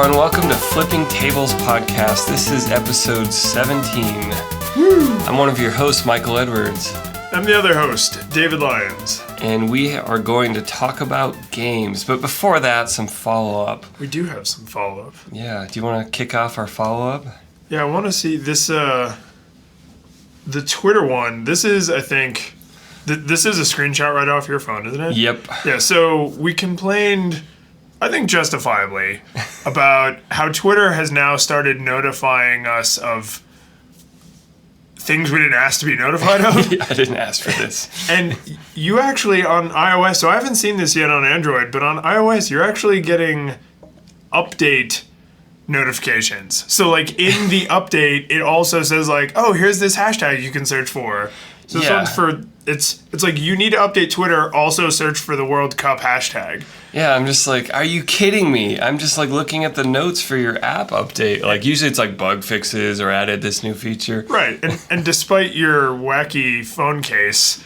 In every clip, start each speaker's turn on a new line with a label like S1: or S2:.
S1: everyone. Welcome to Flipping Tables Podcast. This is episode 17. I'm one of your hosts, Michael Edwards.
S2: I'm the other host, David Lyons.
S1: And we are going to talk about games. But before that, some follow-up.
S2: We do have some follow-up.
S1: Yeah, do you want to kick off our follow-up?
S2: Yeah, I want to see this, the Twitter one. This is, I think, this is a screenshot right off your phone, isn't it?
S1: Yep.
S2: Yeah, so we complained, I think justifiably, about how Twitter has now started notifying us of things we didn't ask to be notified of.
S1: I didn't ask for this.
S2: And you actually, on iOS, so I haven't seen this yet on Android, but on iOS, you're actually getting update notifications. So, like, in the update, it also says, like, oh, here's this hashtag you can search for. So this one's for, it's like, you need to update Twitter, also search for the World Cup hashtag.
S1: Yeah, I'm just like, are you kidding me? I'm just like looking at the notes for your app update. Like, usually it's like bug fixes or added this new feature.
S2: Right, and despite your wacky phone case,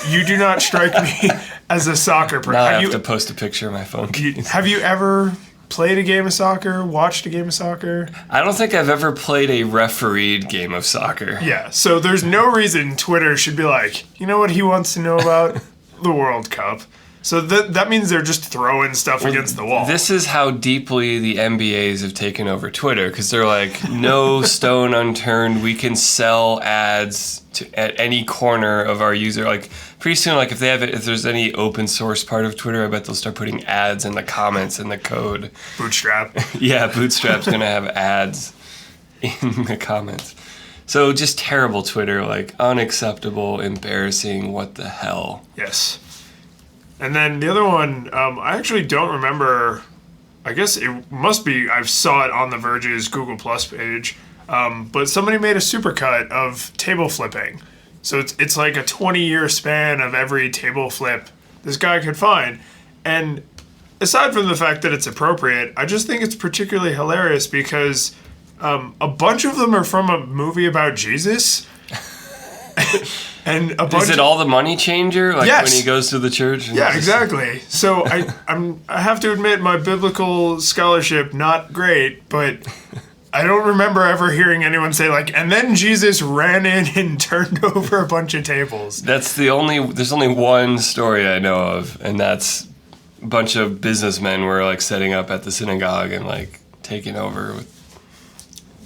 S2: you do not strike me as a soccer person.
S1: Now I have to post a picture of my phone case.
S2: Have you ever played a game of soccer, watched a game of soccer?
S1: I don't think I've ever played a refereed game of soccer.
S2: Yeah, so there's no reason Twitter should be like, you know what he wants to know about? The World Cup. So that means they're just throwing stuff against the wall.
S1: This is how deeply the MBAs have taken over Twitter, because they're like, no stone unturned, we can sell ads at any corner of our user. Like, pretty soon, like, if there's any open source part of Twitter, I bet they'll start putting ads in the comments in the code.
S2: Bootstrap.
S1: Yeah, Bootstrap's going to have ads in the comments. So just terrible Twitter, like, unacceptable, embarrassing, what the hell.
S2: Yes. And then the other one, I actually don't remember. I guess it must be, I saw it on The Verge's Google Plus page, but somebody made a supercut of table flipping. So it's like a 20-year span of every table flip this guy could find. And aside from the fact that it's appropriate, I just think it's particularly hilarious because a bunch of them are from a movie about Jesus. And a bunch.
S1: Is it all the money changer? Like,
S2: yes.
S1: When he goes to the church?
S2: Yeah, exactly. So I have to admit my biblical scholarship not great, but I don't remember ever hearing anyone say, like, and then Jesus ran in and turned over a bunch of tables.
S1: There's only one story I know of, and that's a bunch of businessmen were like setting up at the synagogue and like taking over with.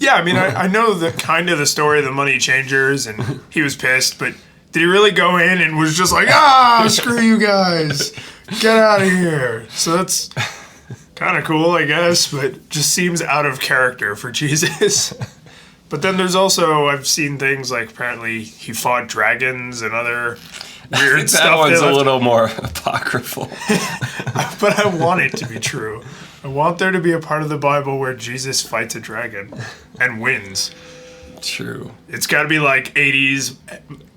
S2: Yeah, I mean, I know the kind of the story of the money changers, and he was pissed, but did he really go in and was just like, screw you guys, get out of here? So that's kind of cool, I guess, but just seems out of character for Jesus. But then there's also, I've seen things like apparently he fought dragons and other weird stuff.
S1: That one's a little more apocryphal.
S2: But I want it to be true. I want there to be a part of the Bible where Jesus fights a dragon and wins.
S1: True.
S2: It's got to be like 80s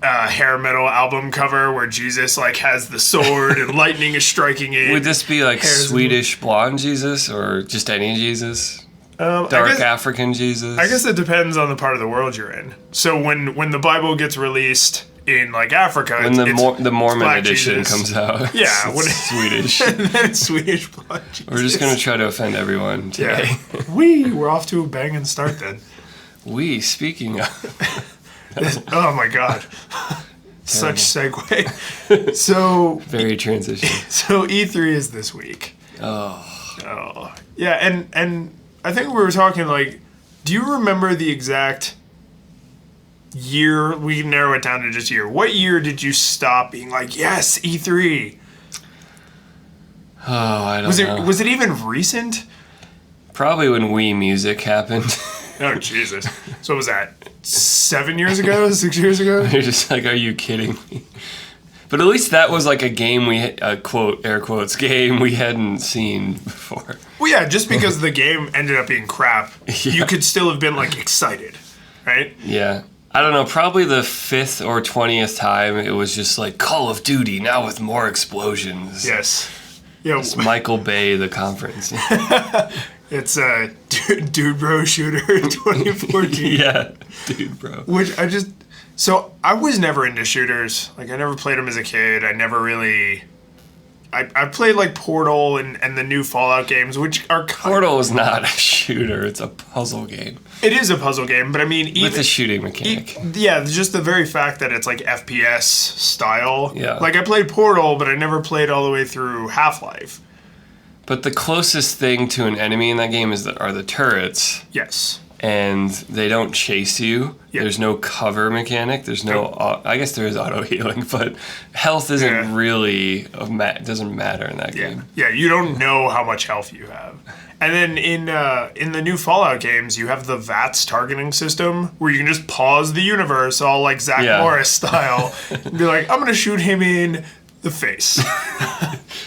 S2: hair metal album cover where Jesus like has the sword and lightning is striking it.
S1: Would this be like Swedish blonde Jesus or just any Jesus? Dark African Jesus?
S2: I guess it depends on the part of the world you're in. So when the Bible gets released in like Africa,
S1: when the Mormon edition
S2: Jesus
S1: comes out,
S2: yeah,
S1: when it's Swedish.
S2: And then it's Swedish blonde Jesus.
S1: We're just gonna try to offend everyone today.
S2: Yeah. We're off to a banging start then.
S1: Speaking of,
S2: oh my God, such segue. So
S1: very transition.
S2: So E3 is this week. Oh, yeah, and I think we were talking like, do you remember the exact year? We can narrow it down to just year. What year did you stop being like, yes, E3?
S1: Oh, I don't know.
S2: Was it even recent?
S1: Probably when Wii Music happened.
S2: Oh, Jesus. So what was that 7 years ago, 6 years ago?
S1: You're just like, are you kidding me? But at least that was like a game quote, air quotes, game we hadn't seen before.
S2: Well, yeah, just because the game ended up being crap, you could still have been like excited, right?
S1: Yeah. I don't know, probably the 5th or 20th time it was just like Call of Duty, now with more explosions.
S2: Yes.
S1: It's Michael Bay, the conference.
S2: It's Dudebro Shooter 2014.
S1: Yeah, Dudebro.
S2: Which I was never into shooters. Like, I never played them as a kid. I never really I played like Portal and the new Fallout games, which are
S1: Portal is not a shooter; it's a puzzle game.
S2: It is a puzzle game, but I mean, even,
S1: with a shooting mechanic.
S2: Yeah, just the very fact that it's like FPS style.
S1: Yeah.
S2: Like I played Portal, but I never played all the way through Half-Life.
S1: But the closest thing to an enemy in that game are the turrets.
S2: Yes.
S1: And they don't chase you.
S2: Yep.
S1: There's no cover mechanic. There's no. I guess there is auto healing, but health isn't really doesn't matter in that game.
S2: Yeah, you don't know how much health you have. And then in the new Fallout games, you have the VATS targeting system where you can just pause the universe, all like Zach Morris style, and be like, I'm gonna shoot him in the face.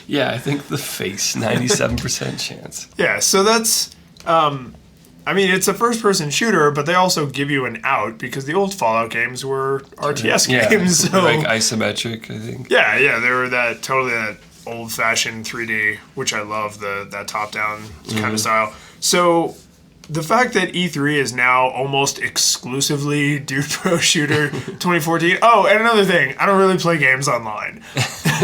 S1: Yeah, I think the face, 97% chance.
S2: Yeah, so that's. I mean, it's a first-person shooter, but they also give you an out because the old Fallout games were RTS games. So.
S1: Like isometric, I think.
S2: Yeah, they were that old-fashioned 3D, which I love, that top-down kind of style. So the fact that E3 is now almost exclusively Dudebro Shooter 2014. Oh, and another thing, I don't really play games online.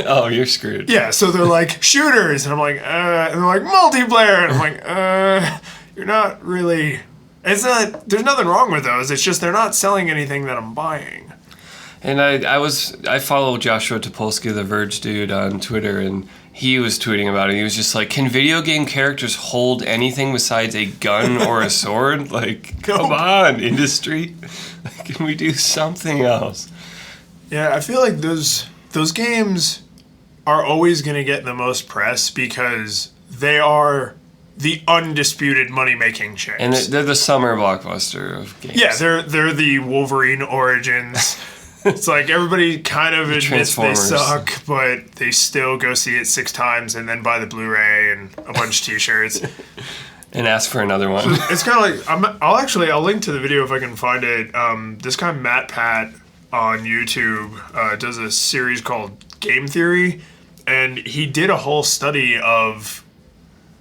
S1: Oh, you're screwed.
S2: Yeah, so they're like, shooters, and I'm like, and they're like, multiplayer, and I'm like, you're not really. There's nothing wrong with those. It's just they're not selling anything that I'm buying.
S1: And I follow Joshua Topolsky, the Verge dude, on Twitter, and he was tweeting about it. He was just like, "Can video game characters hold anything besides a gun or a sword? Like, come on, industry, can we do something else?"
S2: Yeah, I feel like those games are always going to get the most press because they are the undisputed money-making champs.
S1: And they're the summer blockbuster of games.
S2: Yeah, they're the Wolverine Origins. It's like everybody kind of admits they suck, but they still go see it 6 times and then buy the Blu-ray and a bunch of T-shirts.
S1: And ask for another one.
S2: It's kind of like, I'll link to the video if I can find it. This guy, Matt Pat, on YouTube, does a series called Game Theory, and he did a whole study of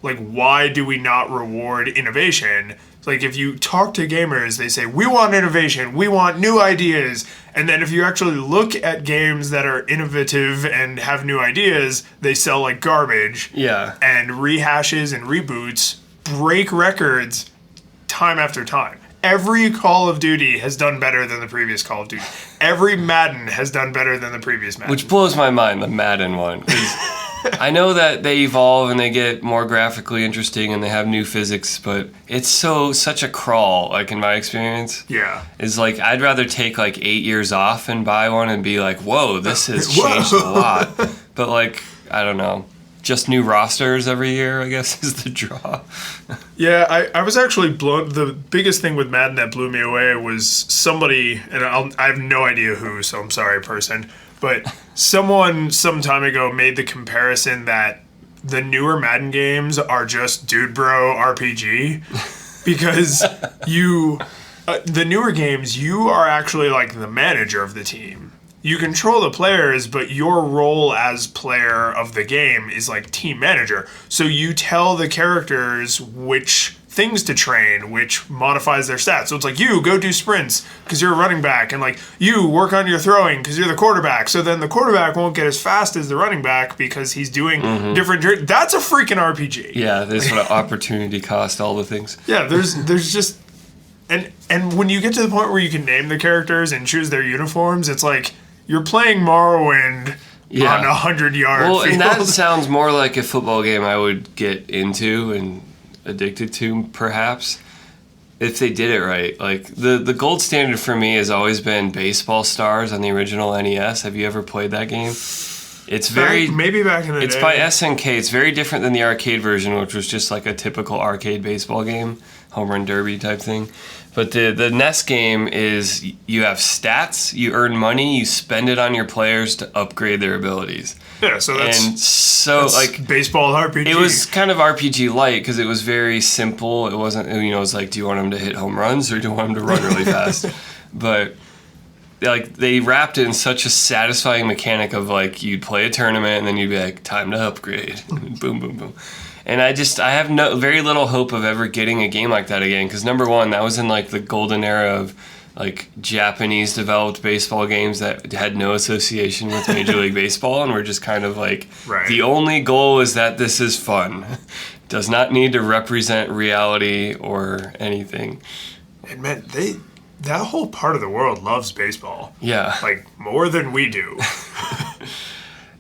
S2: like, why do we not reward innovation? Like, if you talk to gamers, they say, we want innovation, we want new ideas. And then if you actually look at games that are innovative and have new ideas, they sell like garbage.
S1: Yeah.
S2: And rehashes and reboots break records time after time. Every Call of Duty has done better than the previous Call of Duty. Every Madden has done better than the previous Madden.
S1: Which blows my mind, the Madden one. I know that they evolve and they get more graphically interesting and they have new physics, but it's such a crawl, like in my experience.
S2: Yeah.
S1: It's like, I'd rather take like 8 years off and buy one and be like, whoa, this has changed a lot. But like, I don't know. Just new rosters every year, I guess, is the draw.
S2: Yeah, I was actually blown. The biggest thing with Madden that blew me away was somebody, and I have no idea who, so I'm sorry, person, but someone some time ago made the comparison that the newer Madden games are just Dudebro RPG because the newer games, you are actually like the manager of the team. You control the players, but your role as player of the game is like team manager. So you tell the characters which things to train, which modifies their stats. So it's like, you go do sprints because you're a running back, and like, you work on your throwing because you're the quarterback. So then the quarterback won't get as fast as the running back because he's doing different. That's a freaking RPG.
S1: Yeah, there's what opportunity cost, all the things.
S2: Yeah, there's just. And when you get to the point where you can name the characters and choose their uniforms, it's like you're playing Morrowind on a 100-yard field.
S1: And that sounds more like a football game I would get into and addicted to, perhaps, if they did it right. Like, the gold standard for me has always been Baseball Stars on the original NES. Have you ever played that game? It's
S2: maybe back in the day.
S1: It's by SNK. It's very different than the arcade version, which was just like a typical arcade baseball game, home run derby type thing. But the NES game is, you have stats, you earn money, you spend it on your players to upgrade their abilities.
S2: Yeah, so that's
S1: like
S2: baseball RPG.
S1: It was kind of RPG light because it was very simple. It wasn't, it was like, do you want them to hit home runs or do you want them to run really fast? But like, they wrapped it in such a satisfying mechanic of like, you'd play a tournament and then you'd be like, time to upgrade. Boom, boom, boom. And I have very little hope of ever getting a game like that again because, number one, that was in like the golden era of like Japanese developed baseball games that had no association with Major League Baseball, and we're just kind of like, the only goal is that this is fun. Does not need to represent reality or anything.
S2: And man, that whole part of the world loves baseball.
S1: Yeah.
S2: Like, more than we do.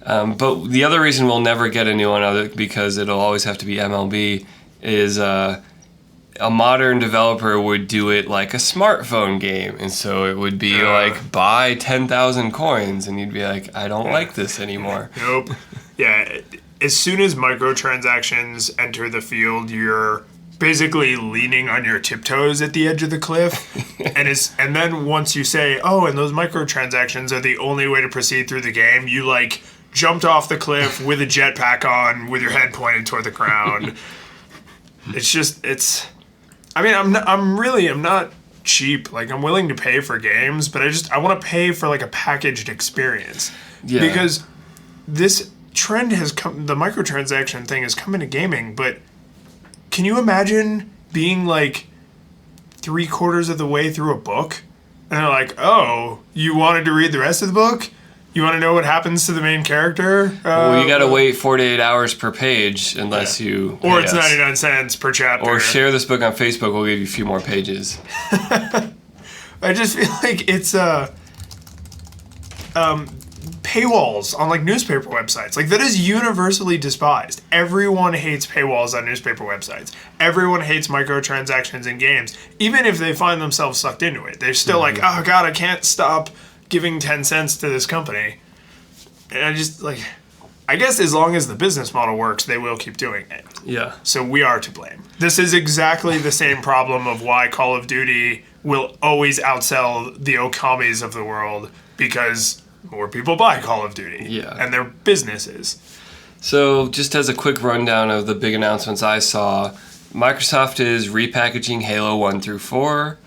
S1: But the other reason we'll never get a new one, because it'll always have to be MLB, is a modern developer would do it like a smartphone game. And so it would be like, buy 10,000 coins. And you'd be like, I don't like this anymore.
S2: Nope. Yeah. As soon as microtransactions enter the field, you're basically leaning on your tiptoes at the edge of the cliff. and then once you say, oh, and those microtransactions are the only way to proceed through the game, you like jumped off the cliff with a jetpack on with your head pointed toward the ground. I mean, I'm not cheap. Like, I'm willing to pay for games, but I want to pay for like a packaged experience. Yeah. Because this trend has come, the microtransaction thing has come into gaming, but can you imagine being like 3/4 of the way through a book and they're like, oh, you wanted to read the rest of the book? You want to know what happens to the main character?
S1: Well, you got to wait 48 hours per page unless you...
S2: Or it's 99 cents per chapter.
S1: Or share this book on Facebook, we'll give you a few more pages.
S2: I just feel like it's paywalls on like newspaper websites. Like, that is universally despised. Everyone hates paywalls on newspaper websites. Everyone hates microtransactions in games. Even if they find themselves sucked into it, they're still like, oh God, I can't stop giving 10 cents to this company. And I guess as long as the business model works, they will keep doing it.
S1: Yeah.
S2: So we are to blame. This is exactly the same problem of why Call of Duty will always outsell the Okamis of the world, because more people buy Call of Duty.
S1: Yeah.
S2: And their businesses.
S1: So just as a quick rundown of the big announcements I saw, Microsoft is repackaging Halo 1 through 4.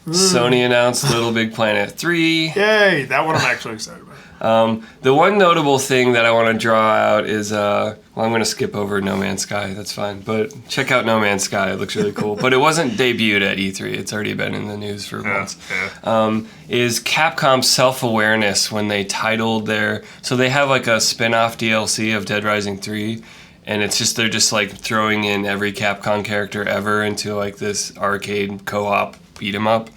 S1: Sony announced Little Big Planet 3.
S2: Yay! That one I'm actually excited about.
S1: The one notable thing that I want to draw out is, I'm going to skip over No Man's Sky. That's fine. But check out No Man's Sky. It looks really cool. But it wasn't debuted at E3. It's already been in the news for months. Yeah. Is Capcom's self-awareness when they titled their... So they have like a spin-off DLC of Dead Rising 3. And it's just, they're just like throwing in every Capcom character ever into like this arcade co-op beat 'em up,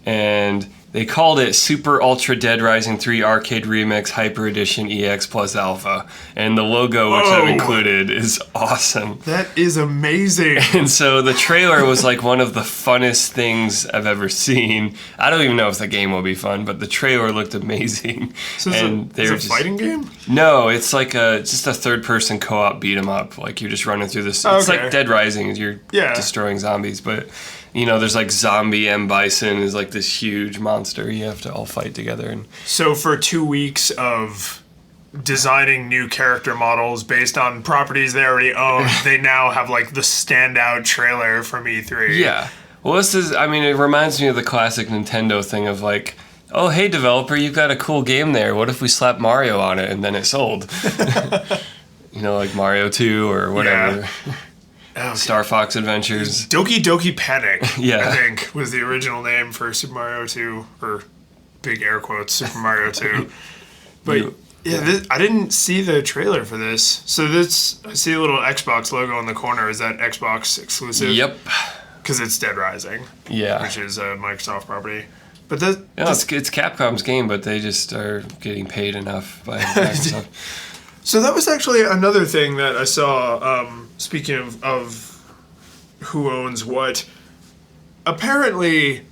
S1: and they called it Super Ultra Dead Rising 3 Arcade Remix Hyper Edition EX Plus Alpha, and the logo which I've included is awesome.
S2: That is amazing.
S1: And so the trailer was like one of the funnest things I've ever seen. I don't even know if the game will be fun, but the trailer looked amazing.
S2: So it's a fighting game?
S1: No, it's like just a third-person co-op beat 'em up. Like, you're just running through this. It's like Dead Rising. You're destroying zombies, but there's like Zombie M. Bison is like this huge monster you have to all fight together. And
S2: so for 2 weeks of designing new character models based on properties they already own, they now have like the standout trailer from E3.
S1: Yeah. Well, it reminds me of the classic Nintendo thing of like, oh, hey, developer, you've got a cool game there. What if we slap Mario on it and then it sold? Like Mario 2 or whatever. Yeah. Star Fox Adventures.
S2: Doki Doki Panic, I think, was the original name for Super Mario 2, or big air quotes, Super Mario 2. But I didn't see the trailer for this. So I see a little Xbox logo in the corner. Is that Xbox exclusive?
S1: Yep.
S2: Because it's Dead Rising.
S1: Yeah.
S2: Which is a Microsoft property. But
S1: it's Capcom's game, but they just are getting paid enough by Microsoft.
S2: So that was actually another thing that I saw, speaking of who owns what. Apparently,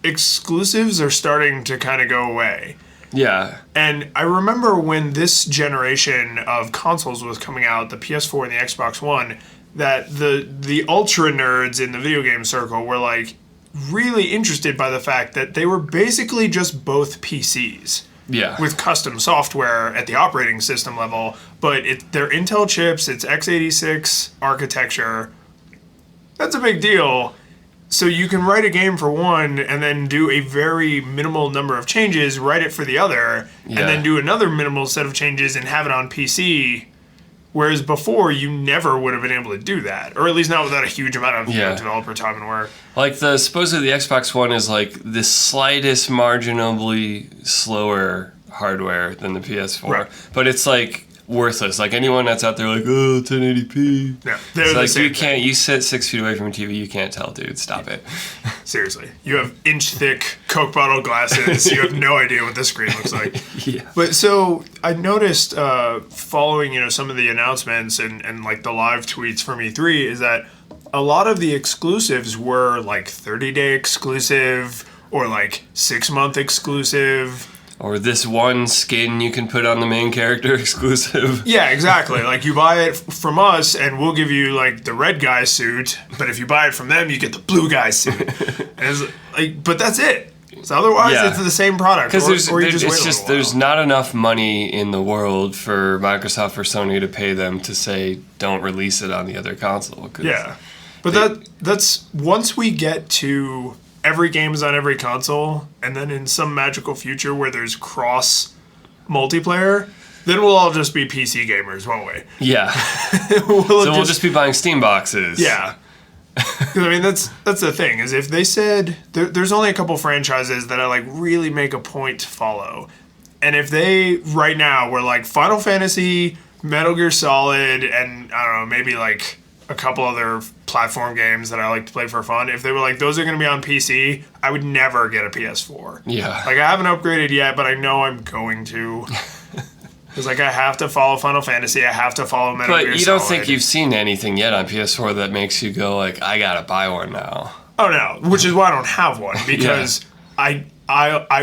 S2: exclusives are starting to kind of go away.
S1: Yeah.
S2: And I remember when this generation of consoles was coming out, the PS4 and the Xbox One, that the ultra nerds in the video game circle were like really interested by the fact that they were basically just both PCs.
S1: Yeah.
S2: With custom software at the operating system level, but they're Intel chips, it's x86 architecture. That's a big deal. So you can write a game for one and then do a very minimal number of changes, write it for the other, and then do another minimal set of changes and have it on PC. Whereas before, you never would have been able to do that, or at least not without a huge amount of developer time and work.
S1: Like supposedly the Xbox One is like the slightest marginally slower hardware than the PS4,
S2: Right.
S1: but it's like worthless. Like anyone that's out there like, oh, 1080p.
S2: Yeah,
S1: It's like you sit 6 feet away from a TV, you can't tell, dude. Stop it.
S2: Seriously, you have inch-thick Coke bottle glasses. You have no idea what the screen looks like.
S1: Yeah.
S2: But so I noticed, following some of the announcements and like the live tweets from E3, is that a lot of the exclusives were like 30-day exclusive or like 6-month exclusive.
S1: Or this one skin you can put on the main character exclusive.
S2: Yeah, exactly. Like you buy it from us and we'll give you like the red guy suit, but if you buy it from them, you get the blue guy suit. And it's like, but that's it. So otherwise, it's the same product.
S1: Because
S2: there's
S1: there's not enough money in the world for Microsoft or Sony to pay them to say don't release it on the other console.
S2: Yeah, but that's once we get to every game is on every console, and then in some magical future where there's cross multiplayer, then we'll all just be PC gamers, won't we?
S1: Yeah. We'll just be buying Steam boxes.
S2: Yeah. I mean, that's the thing, is if they said there's only a couple franchises that I like really make a point to follow, and if they right now were like Final Fantasy, Metal Gear Solid, and I don't know, maybe like a couple other platform games that I like to play for fun, if they were like, those are going to be on PC, I would never get a PS4.
S1: Yeah.
S2: Like, I haven't upgraded yet, but I know I'm going to. Because, like, I have to follow Final Fantasy, I have to follow Metal Gear Solid.
S1: But you don't think you've seen anything yet on PS4 that makes you go, like, I gotta buy one now.
S2: Oh, no. Which is why I don't have one, because I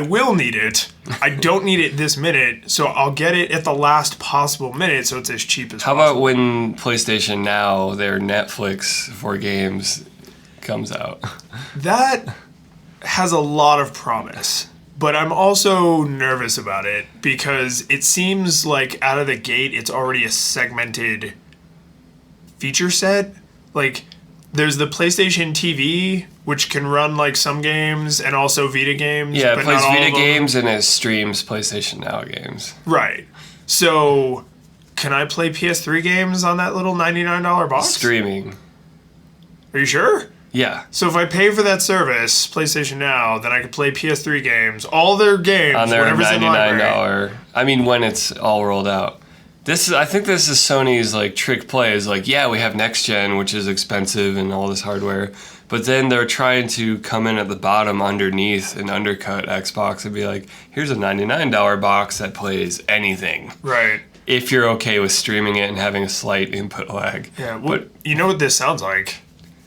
S2: will need it. I don't need it this minute, so I'll get it at the last possible minute, so it's as cheap as possible.
S1: How about when PlayStation Now, their Netflix for games, comes out?
S2: That has a lot of promise, but I'm also nervous about it because it seems like out of the gate, it's already a segmented feature set. Like, there's the PlayStation TV, which can run like some games and also Vita games.
S1: Yeah,
S2: but
S1: it plays
S2: not all
S1: Vita
S2: of them.
S1: games and it streams PlayStation Now games.
S2: Right. So, can I play PS3 games on that little $99 box?
S1: Streaming.
S2: Are you sure?
S1: Yeah.
S2: So if I pay for that service, PlayStation Now, then I can play PS3 games, all their games,
S1: On their
S2: whatever's in the library.
S1: $99. I mean, when it's all rolled out. I think this is Sony's like trick play. Is like, yeah, we have next gen, which is expensive and all this hardware, but then they're trying to come in at the bottom underneath and undercut Xbox and be like, here's a $99 box that plays anything.
S2: Right.
S1: If you're okay with streaming it and having a slight input lag.
S2: Yeah. Well, you know what this sounds like?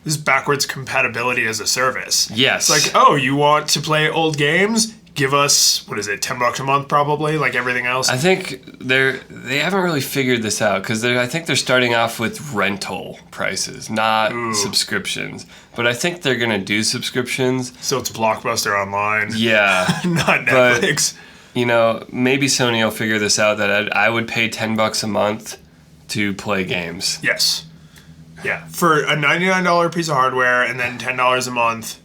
S2: This is backwards compatibility as a service.
S1: Yes.
S2: It's like, oh, you want to play old games? Give us, what is it, $10 a month probably, like everything else?
S1: I think they haven't really figured this out because I think they're starting off with rental prices, not subscriptions. But I think they're going to do subscriptions.
S2: So it's Blockbuster Online.
S1: Yeah.
S2: Not Netflix.
S1: But, maybe Sony will figure this out that I would pay $10 a month to play games.
S2: Yes. Yeah. For a $99 piece of hardware and then $10 a month.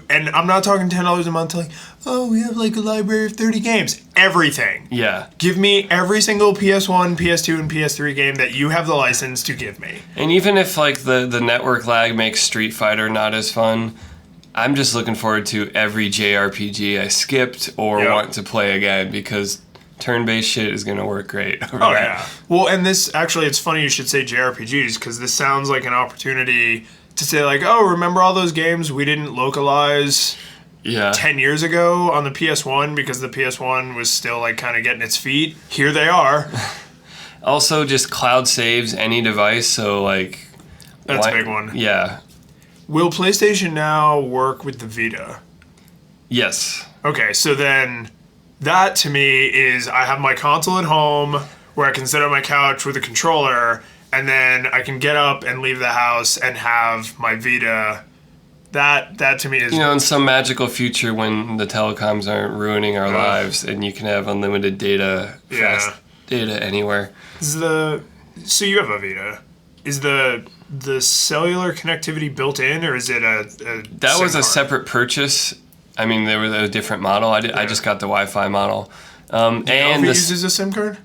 S2: And I'm not talking $10 a month to like, oh, we have like a library of 30 games. Everything.
S1: Yeah.
S2: Give me every single PS1, PS2, and PS3 game that you have the license to give me.
S1: And even if like the network lag makes Street Fighter not as fun, I'm just looking forward to every JRPG I skipped or want to play again because turn-based shit is going to work great.
S2: Yeah. Well, and this, actually, it's funny you should say JRPGs because this sounds like an opportunity to say like, oh, remember all those games we didn't localize 10 years ago on the PS1 because the PS1 was still like kind of getting its feet? Here they are.
S1: Also, just cloud saves any device, so like...
S2: That's a big one.
S1: Yeah.
S2: Will PlayStation Now work with the Vita?
S1: Yes.
S2: Okay, so then that to me is I have my console at home where I can sit on my couch with a controller and then I can get up and leave the house and have my Vita. That to me is...
S1: in some magical future when the telecoms aren't ruining our lives and you can have unlimited data, fast data anywhere.
S2: So you have a Vita. Is the cellular connectivity built in or is it a
S1: That was
S2: SIM
S1: a
S2: card?
S1: separate purchase. I mean, there was a different model. I just got the Wi-Fi model.
S2: And
S1: and
S2: it
S1: this...
S2: uses a SIM card?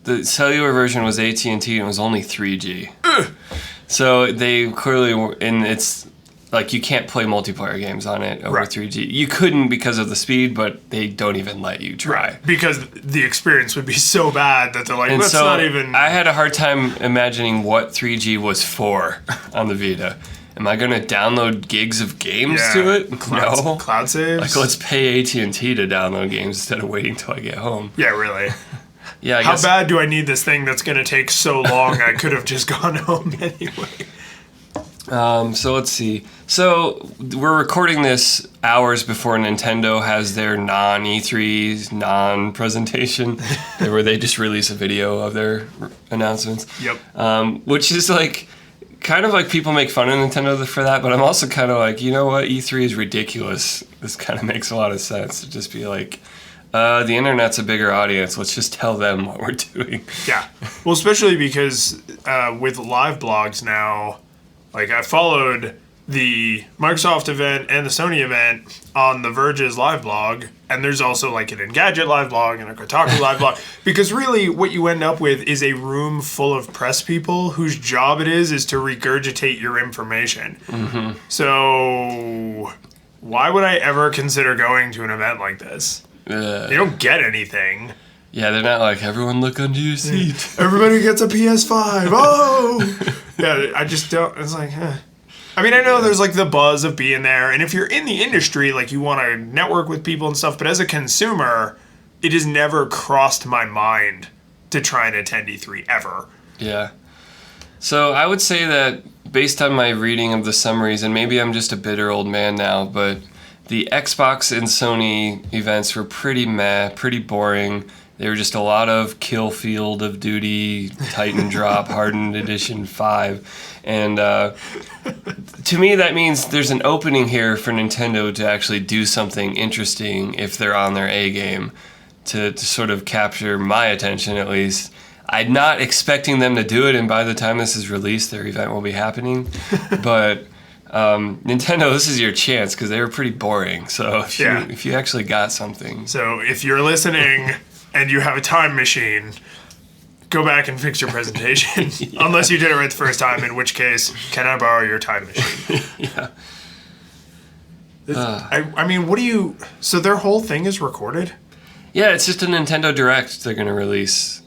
S1: the cellular version was AT&T and it was only 3G. So they clearly were, and it's like you can't play multiplayer games on it over 3G. You couldn't because of the speed, but they don't even let you try.
S2: Right. Because the experience would be so bad that they're like, let's not even...
S1: I had a hard time imagining what 3G was for on the Vita. Am I going to download gigs of games to it? No.
S2: Cloud saves?
S1: Like, let's pay AT&T to download games instead of waiting till I get home.
S2: Yeah, really.
S1: Yeah, I
S2: How
S1: guess.
S2: bad do I need this thing that's going to take so long? I could have just gone home anyway.
S1: So let's see. So we're recording this hours before Nintendo has their non-E3, non-presentation, where they just release a video of their announcements.
S2: Yep.
S1: Which is like, kind of like people make fun of Nintendo for that, but I'm also kind of like, you know what, E3 is ridiculous. This kind of makes a lot of sense to just be like, the internet's a bigger audience. Let's just tell them what we're doing.
S2: Yeah. Well, especially because with live blogs now, like I followed the Microsoft event and the Sony event on The Verge's live blog, and there's also like an Engadget live blog and a Kotaku live blog, because really what you end up with is a room full of press people whose job it is to regurgitate your information. Mm-hmm. So why would I ever consider going to an event like this? You don't get anything.
S1: Yeah, they're not like, everyone look under your seat.
S2: Everybody gets a PS5. Oh! Yeah, I just don't. It's like, I mean, I know there's like the buzz of being there, and if you're in the industry, like you want to network with people and stuff, but as a consumer, it has never crossed my mind to try and attend E3 ever.
S1: Yeah. So I would say that based on my reading of the summaries, and maybe I'm just a bitter old man now, but the Xbox and Sony events were pretty meh, pretty boring. They were just a lot of Killfield of Duty, Titandrop Hardened Edition 5. And to me, that means there's an opening here for Nintendo to actually do something interesting if they're on their A game to sort of capture my attention, at least. I'm not expecting them to do it, and by the time this is released, their event will be happening. But Nintendo, this is your chance because they were pretty boring. So if you actually got something.
S2: So if you're listening and you have a time machine, go back and fix your presentation. Unless you did it right the first time, in which case, can I borrow your time machine? I mean, what do you... So their whole thing is recorded?
S1: Yeah, it's just a Nintendo Direct they're going to release.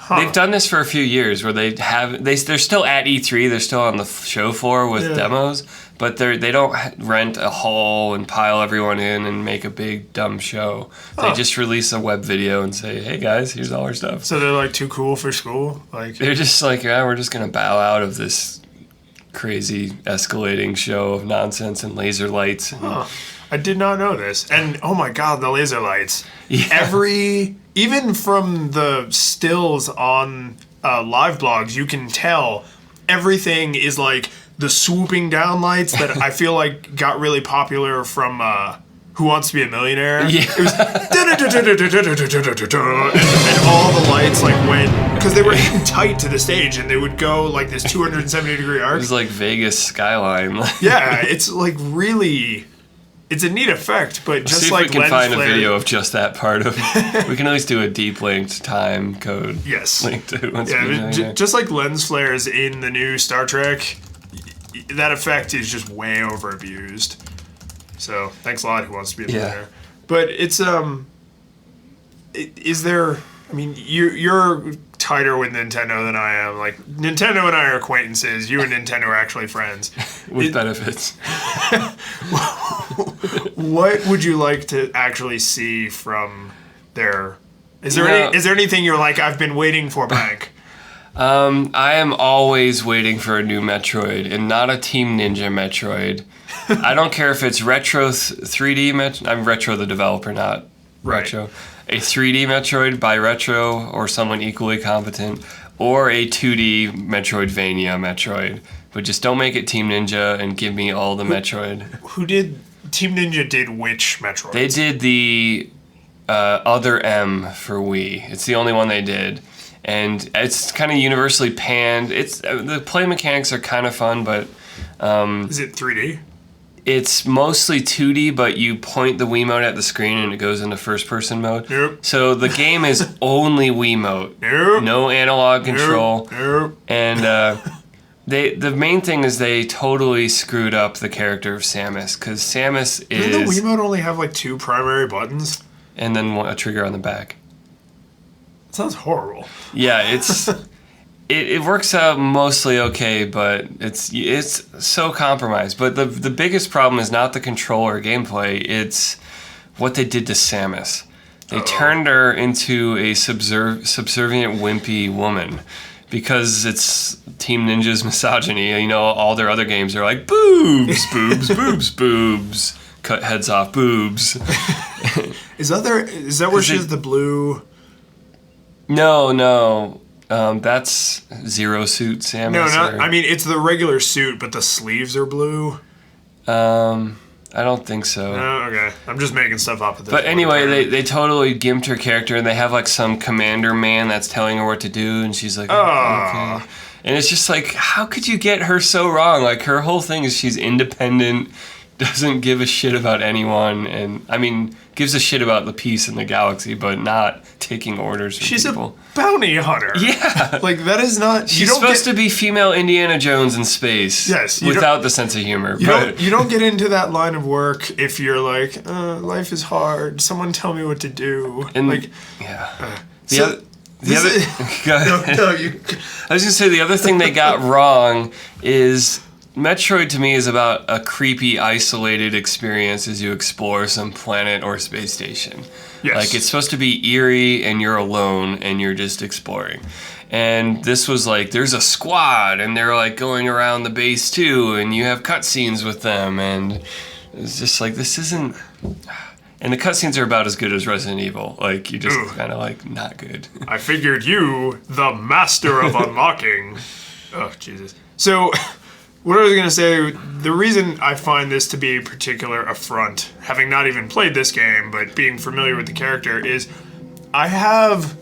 S1: They've done this for a few years where they're still at E3, they're still on the show floor with demos, but they don't rent a hall and pile everyone in and make a big dumb show. They just release a web video and say, "Hey guys, here's all our stuff."
S2: So they're like too cool for school? Like
S1: they're just like, "Yeah, we're just going to bow out of this crazy escalating show of nonsense and laser lights." And,
S2: I did not know this. And oh my god, the laser lights.
S1: Yeah.
S2: Even from the stills on live blogs, you can tell everything is like the swooping down lights that I feel like got really popular from Who Wants to Be a Millionaire.
S1: Yeah.
S2: It was and all the lights like went, because they were hitting tight to the stage and they would go like this 270-degree arc.
S1: It was like Vegas skyline.
S2: Yeah, it's like really... It's a neat effect, but just like
S1: see if we can find
S2: flare,
S1: a video of just that part of it. We can at least do a deep linked time code.
S2: Yes.
S1: Link to
S2: just like lens flares in the new Star Trek, that effect is just way over abused. So thanks a lot, Who Wants to Be a Millionaire. But it's is there? I mean, you're tighter with Nintendo than I am. Like Nintendo and I are acquaintances. You and Nintendo are actually friends
S1: with benefits.
S2: What would you like to actually see from their? Is there anything you're like, I've been waiting for, blank?
S1: I am always waiting for a new Metroid, and not a Team Ninja Metroid. I don't care if it's Retro 3D I'm Retro the developer, not Retro. A 3D Metroid by Retro or someone equally competent, or a 2D Metroidvania Metroid. But just don't make it Team Ninja and give me all the Metroid.
S2: Team Ninja did which Metroid?
S1: They did the Other M for Wii. It's the only one they did. And it's kind of universally panned. The play mechanics are kind of fun, but...
S2: is it 3D?
S1: It's mostly 2D, but you point the Wiimote at the screen and it goes into first-person mode.
S2: Nope.
S1: So the game is only Wiimote.
S2: Nope.
S1: No analog control.
S2: Nope.
S1: And the main thing is they totally screwed up the character of Samus, because Samus is...
S2: Didn't the Wiimote only have like 2 primary buttons?
S1: And then a trigger on the back.
S2: That sounds horrible.
S1: Yeah, it's... It works out mostly okay, but it's so compromised. But the biggest problem is not the controller gameplay, it's what they did to Samus. They turned her into a subservient, wimpy woman. Because it's Team Ninja's misogyny. You know, all their other games are like, boobs, boobs, boobs, boobs. Cut heads off, boobs.
S2: Is that where she has the blue...
S1: No. That's Zero Suit Samus.
S2: No, I mean, it's the regular suit, but the sleeves are blue.
S1: I don't think so.
S2: Oh, okay. I'm just making stuff up at this
S1: But
S2: point.
S1: anyway, they totally gimped her character, and they have like some commander man that's telling her what to do, and she's like, okay. And it's just like, how could you get her so wrong? Like, her whole thing is she's independent, doesn't give a shit about anyone, and I mean, gives a shit about the peace in the galaxy, but not taking orders from people.
S2: She's a bounty hunter.
S1: Yeah.
S2: Like, that is not...
S1: She's supposed to be female Indiana Jones in space.
S2: Yes.
S1: Without the sense of humor.
S2: You don't get into that line of work if you're like, life is hard, someone tell me what to do.
S1: And,
S2: like,
S1: yeah.
S2: Go ahead. No,
S1: I was going to say, the other thing they got wrong is... Metroid to me is about a creepy, isolated experience as you explore some planet or space station.
S2: Yes.
S1: Like, it's supposed to be eerie and you're alone and you're just exploring. And this was like, there's a squad and they're like going around the base too, and you have cutscenes with them, and it's just like, this isn't... And the cutscenes are about as good as Resident Evil. Like, you just kind of like, not good.
S2: I figured you, the master of unlocking. Oh, Jesus. So... What I was going to say, the reason I find this to be a particular affront, having not even played this game, but being familiar with the character, is I have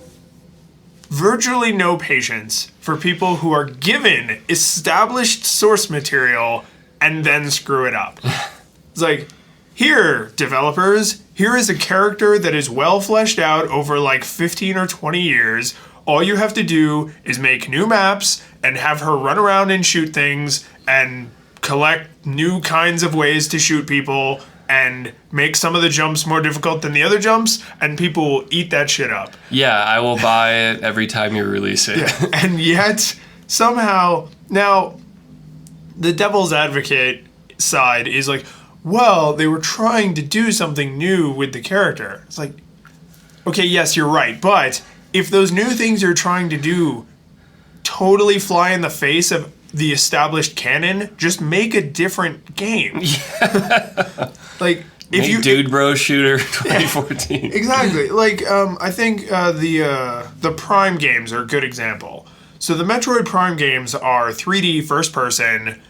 S2: virtually no patience for people who are given established source material and then screw it up. It's like, here, developers, here is a character that is well fleshed out over like 15 or 20 years. All you have to do is make new maps and have her run around and shoot things and collect new kinds of ways to shoot people and make some of the jumps more difficult than the other jumps, and people will eat that shit up.
S1: Yeah, I will buy it every time you release it.
S2: Yeah. And yet, somehow, now, the devil's advocate side is like, well, they were trying to do something new with the character. It's like, okay, yes, you're right, but if those new things you're trying to do totally fly in the face of the established canon, just make a different game. Yeah. Like, if you
S1: Dudebro Shooter 2014.
S2: Yeah, exactly. Like, I think the Prime games are a good example. So the Metroid Prime games are 3D first person.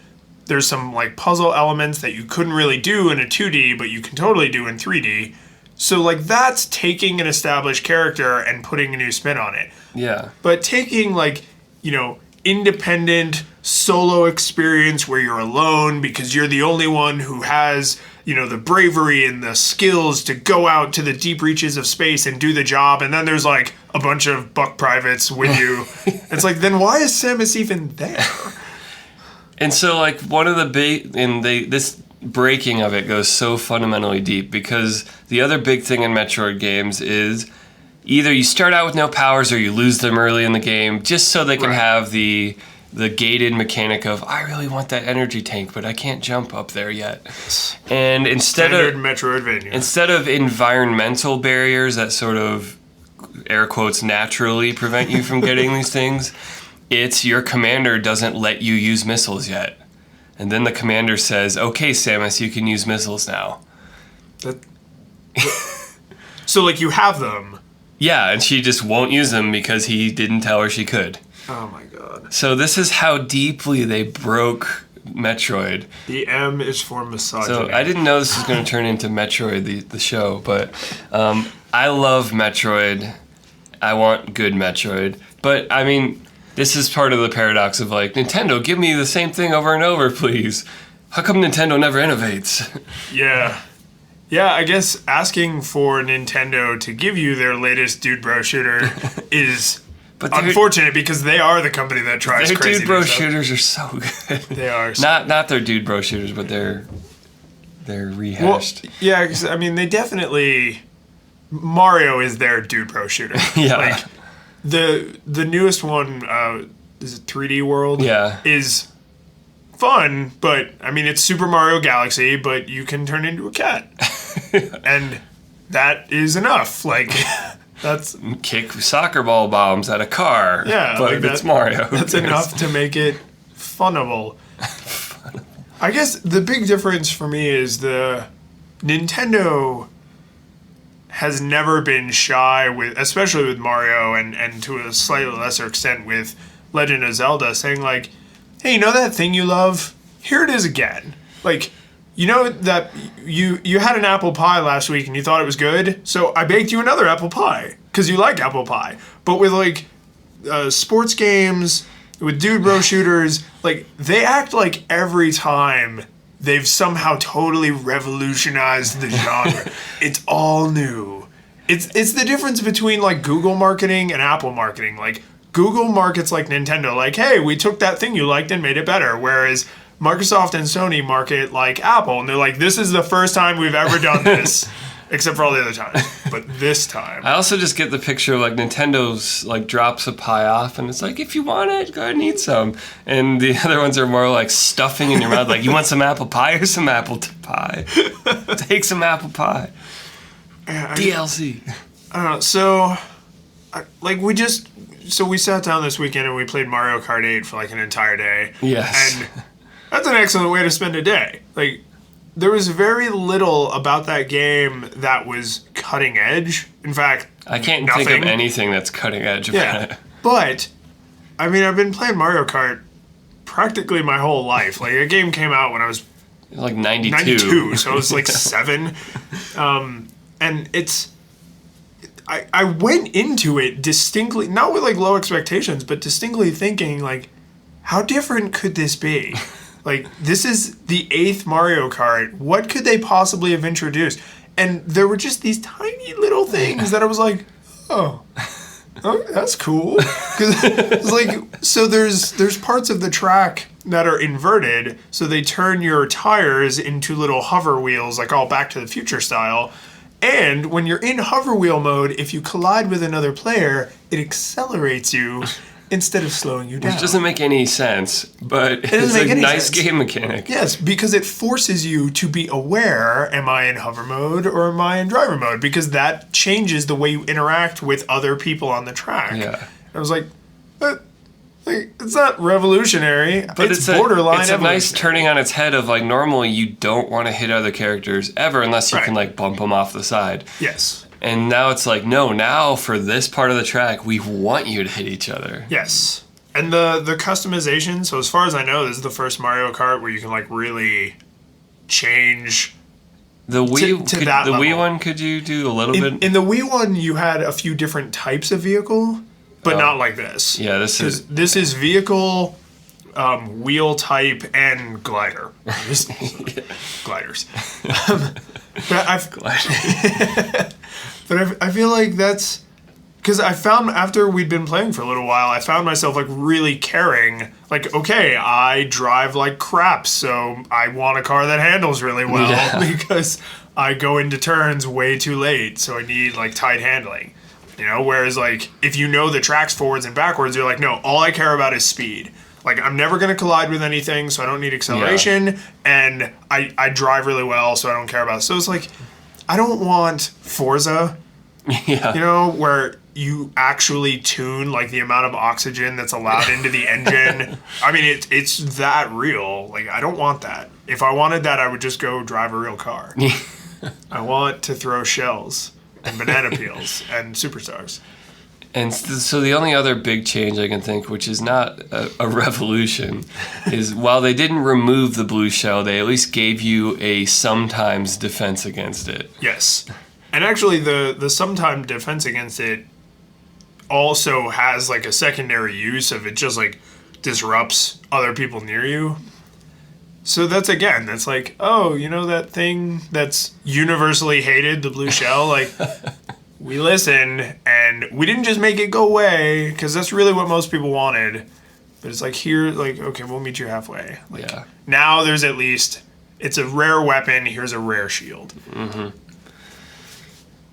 S2: There's some like puzzle elements that you couldn't really do in a 2D, but you can totally do in 3D. So like that's taking an established character and putting a new spin on it.
S1: Yeah.
S2: But taking like, independent solo experience where you're alone because you're the only one who has, the bravery and the skills to go out to the deep reaches of space and do the job, and then there's like a bunch of buck privates with you. It's like, then why is Samus even there?
S1: And so like one of the big, this breaking of it goes so fundamentally deep, because the other big thing in Metroid games is either you start out with no powers or you lose them early in the game just so they can have the gated mechanic of, I really want that energy tank, but I can't jump up there yet. And instead of environmental barriers that sort of, air quotes, naturally prevent you from getting these things, it's your commander doesn't let you use missiles yet. And then the commander says, okay, Samus, you can use missiles now.
S2: So, like, you have them.
S1: Yeah, and she just won't use them because he didn't tell her she could.
S2: Oh, my God.
S1: So this is how deeply they broke Metroid.
S2: The M is for misogyny.
S1: So I didn't know this was going to turn into Metroid, the show, but I love Metroid. I want good Metroid. But, I mean, this is part of the paradox of, like, Nintendo, give me the same thing over and over, please. How come Nintendo never innovates?
S2: Yeah. Yeah, I guess asking for Nintendo to give you their latest Dudebro shooter is unfortunate because they are the company that tries
S1: their
S2: crazy
S1: Dudebro
S2: stuff.
S1: shooters are so good.
S2: They are.
S1: Not their Dudebro shooters, but they're rehashed.
S2: Well, yeah, 'cause, I mean, they definitely... Mario is their Dudebro shooter.
S1: Yeah.
S2: Like, the newest one, is it 3D World?
S1: Yeah.
S2: Is fun, but, I mean, it's Super Mario Galaxy, but you can turn into a cat. And that is enough. Like, that's...
S1: Kick soccer ball bombs at a car.
S2: Yeah.
S1: But
S2: like
S1: it's Mario.
S2: That's enough to make it funnable. I guess the big difference for me is the Nintendo has never been shy with, especially with Mario and to a slightly lesser extent with Legend of Zelda, saying like, hey, you know that thing you love? Here it is again. Like, you know that you had an apple pie last week and you thought it was good, so I baked you another apple pie because you like apple pie. But with like sports games, with Dudebro shooters, like they act like every time they've somehow totally revolutionized the genre. It's all new. It's the difference between like Google marketing and Apple marketing. Like Google markets like Nintendo, like, hey, we took that thing you liked and made it better. Whereas Microsoft and Sony market like Apple, and they're like, this is the first time we've ever done this. Except for all the other times. But this time.
S1: I also just get the picture of like Nintendo's like drops a pie off and it's like, if you want it, go ahead and eat some. And the other ones are more like stuffing in your mouth. Like, you want some apple pie or some apple pie? Take some apple pie. DLC.
S2: I don't know. So we sat down this weekend and we played Mario Kart 8 for like an entire day.
S1: Yes.
S2: And that's an excellent way to spend a day. Like, there was very little about that game that was cutting edge. In fact,
S1: I can't
S2: nothing.
S1: think of anything that's cutting edge about it.
S2: But, I mean, I've been playing Mario Kart practically my whole life. Like, a game came out when I was
S1: like 92.
S2: 92, so it was like 7. And it's... I went into it distinctly, not with like low expectations, but distinctly thinking like, how different could this be? Like, this is the 8th Mario Kart. What could they possibly have introduced? And there were just these tiny little things that I was like, oh that's cool. 'Cause it's like, so there's parts of the track that are inverted, so they turn your tires into little hover wheels, like all Back to the Future style. And when you're in hover wheel mode, if you collide with another player, it accelerates you instead of slowing you down.
S1: Which doesn't make any sense, but it's a nice game mechanic.
S2: Yes, because it forces you to be aware, am I in hover mode or am I in driver mode? Because that changes the way you interact with other people on the track.
S1: Yeah.
S2: I was like, it's not revolutionary,
S1: but
S2: it's borderline
S1: It's a nice turning on its head of like, normally you don't want to hit other characters ever unless you can like bump them off the side.
S2: Yes.
S1: And now it's like, no, now for this part of the track, we want you to hit each other.
S2: Yes. And the customization, so as far as I know, this is the first Mario Kart where you can like really change
S1: the Wii
S2: to that
S1: the
S2: level.
S1: Wii one, could you do a little bit?
S2: In the Wii one, you had a few different types of vehicle, but not like this.
S1: Yeah, this is
S2: vehicle, wheel type, and glider. Gliders. But I feel like that's because I found after we'd been playing for a little while, I found myself like really caring. Like, okay, I drive like crap, so I want a car that handles really well because I go into turns way too late, so I need like tight handling. You know, whereas like if you know the tracks forwards and backwards, you're like, no, all I care about is speed. Like, I'm never going to collide with anything, so I don't need acceleration, and I drive really well, so I don't care about it. So it's like, I don't want Forza, you know, where you actually tune, like, the amount of oxygen that's allowed into the engine. I mean, it's that real. Like, I don't want that. If I wanted that, I would just go drive a real car. I want to throw shells and banana peels and superstars.
S1: And so the only other big change I can think, which is not a revolution, is while they didn't remove the blue shell, they at least gave you a sometimes defense against it.
S2: Yes. And actually, the sometime defense against it also has like a secondary use of it just like disrupts other people near you. So that's like, oh, you know that thing that's universally hated, the blue shell? Like, we listened, and we didn't just make it go away, because that's really what most people wanted. But it's like, here, like, okay, we'll meet you halfway. Like,
S1: Yeah.
S2: now there's at least, it's a rare weapon, here's a rare shield.
S1: Mm-hmm.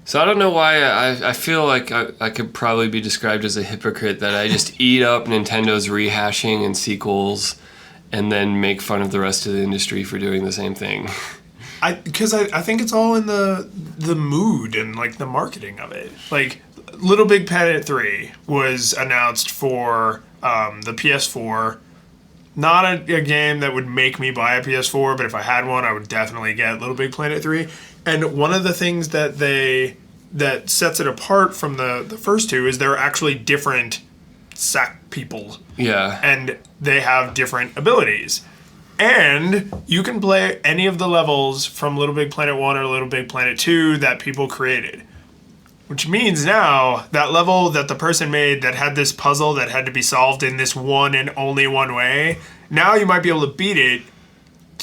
S1: So I don't know why I feel like I could probably be described as a hypocrite that I just eat up Nintendo's rehashing and sequels and then make fun of the rest of the industry for doing the same thing.
S2: Because I think it's all in the mood and, like, the marketing of it. Like, Little Big Planet 3 was announced for the PS4. Not a game that would make me buy a PS4, but if I had one, I would definitely get Little Big Planet 3. And one of the things that sets it apart from the first two is they're actually different sack people.
S1: Yeah.
S2: And they have different abilities. And you can play any of the levels from Little Big Planet 1 or Little Big Planet 2 that people created. Which means now, that level that the person made that had this puzzle that had to be solved in this one and only one way, now you might be able to beat it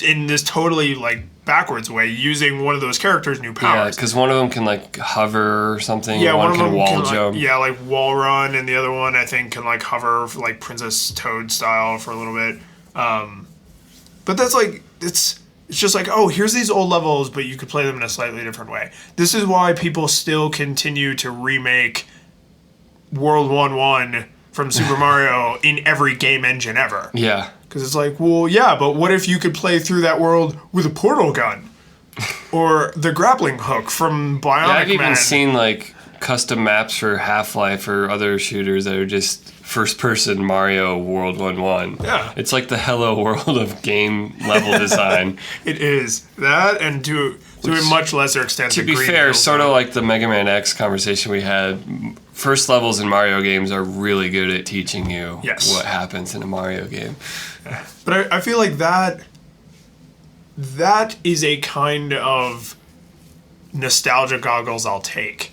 S2: in this totally, like, backwards way using one of those characters' new powers.
S1: Yeah, because one of them can, like, hover or something.
S2: Yeah,
S1: one can wall
S2: can,
S1: jump.
S2: Like, yeah, like wall run, and the other one, I think, can, like, hover, like, Princess Toad style for a little bit. But that's, like, it's just like, oh, here's these old levels, but you could play them in a slightly different way. This is why people still continue to remake World 1-1 from Super Mario in every game engine ever.
S1: Yeah.
S2: Because it's like, well, yeah, but what if you could play through that world with a portal gun? Or the grappling hook from Bionic Man.
S1: I've even seen, like, custom maps for Half-Life or other shooters that are just first-person Mario World 1-1.
S2: Yeah.
S1: It's like the hello world of game level design.
S2: It is. That, and to a much lesser extent,
S1: To be fair, sort of like the Mega Man X conversation we had, first levels in Mario games are really good at teaching you what happens in a Mario game.
S2: But I feel like that is a kind of nostalgia goggles I'll take.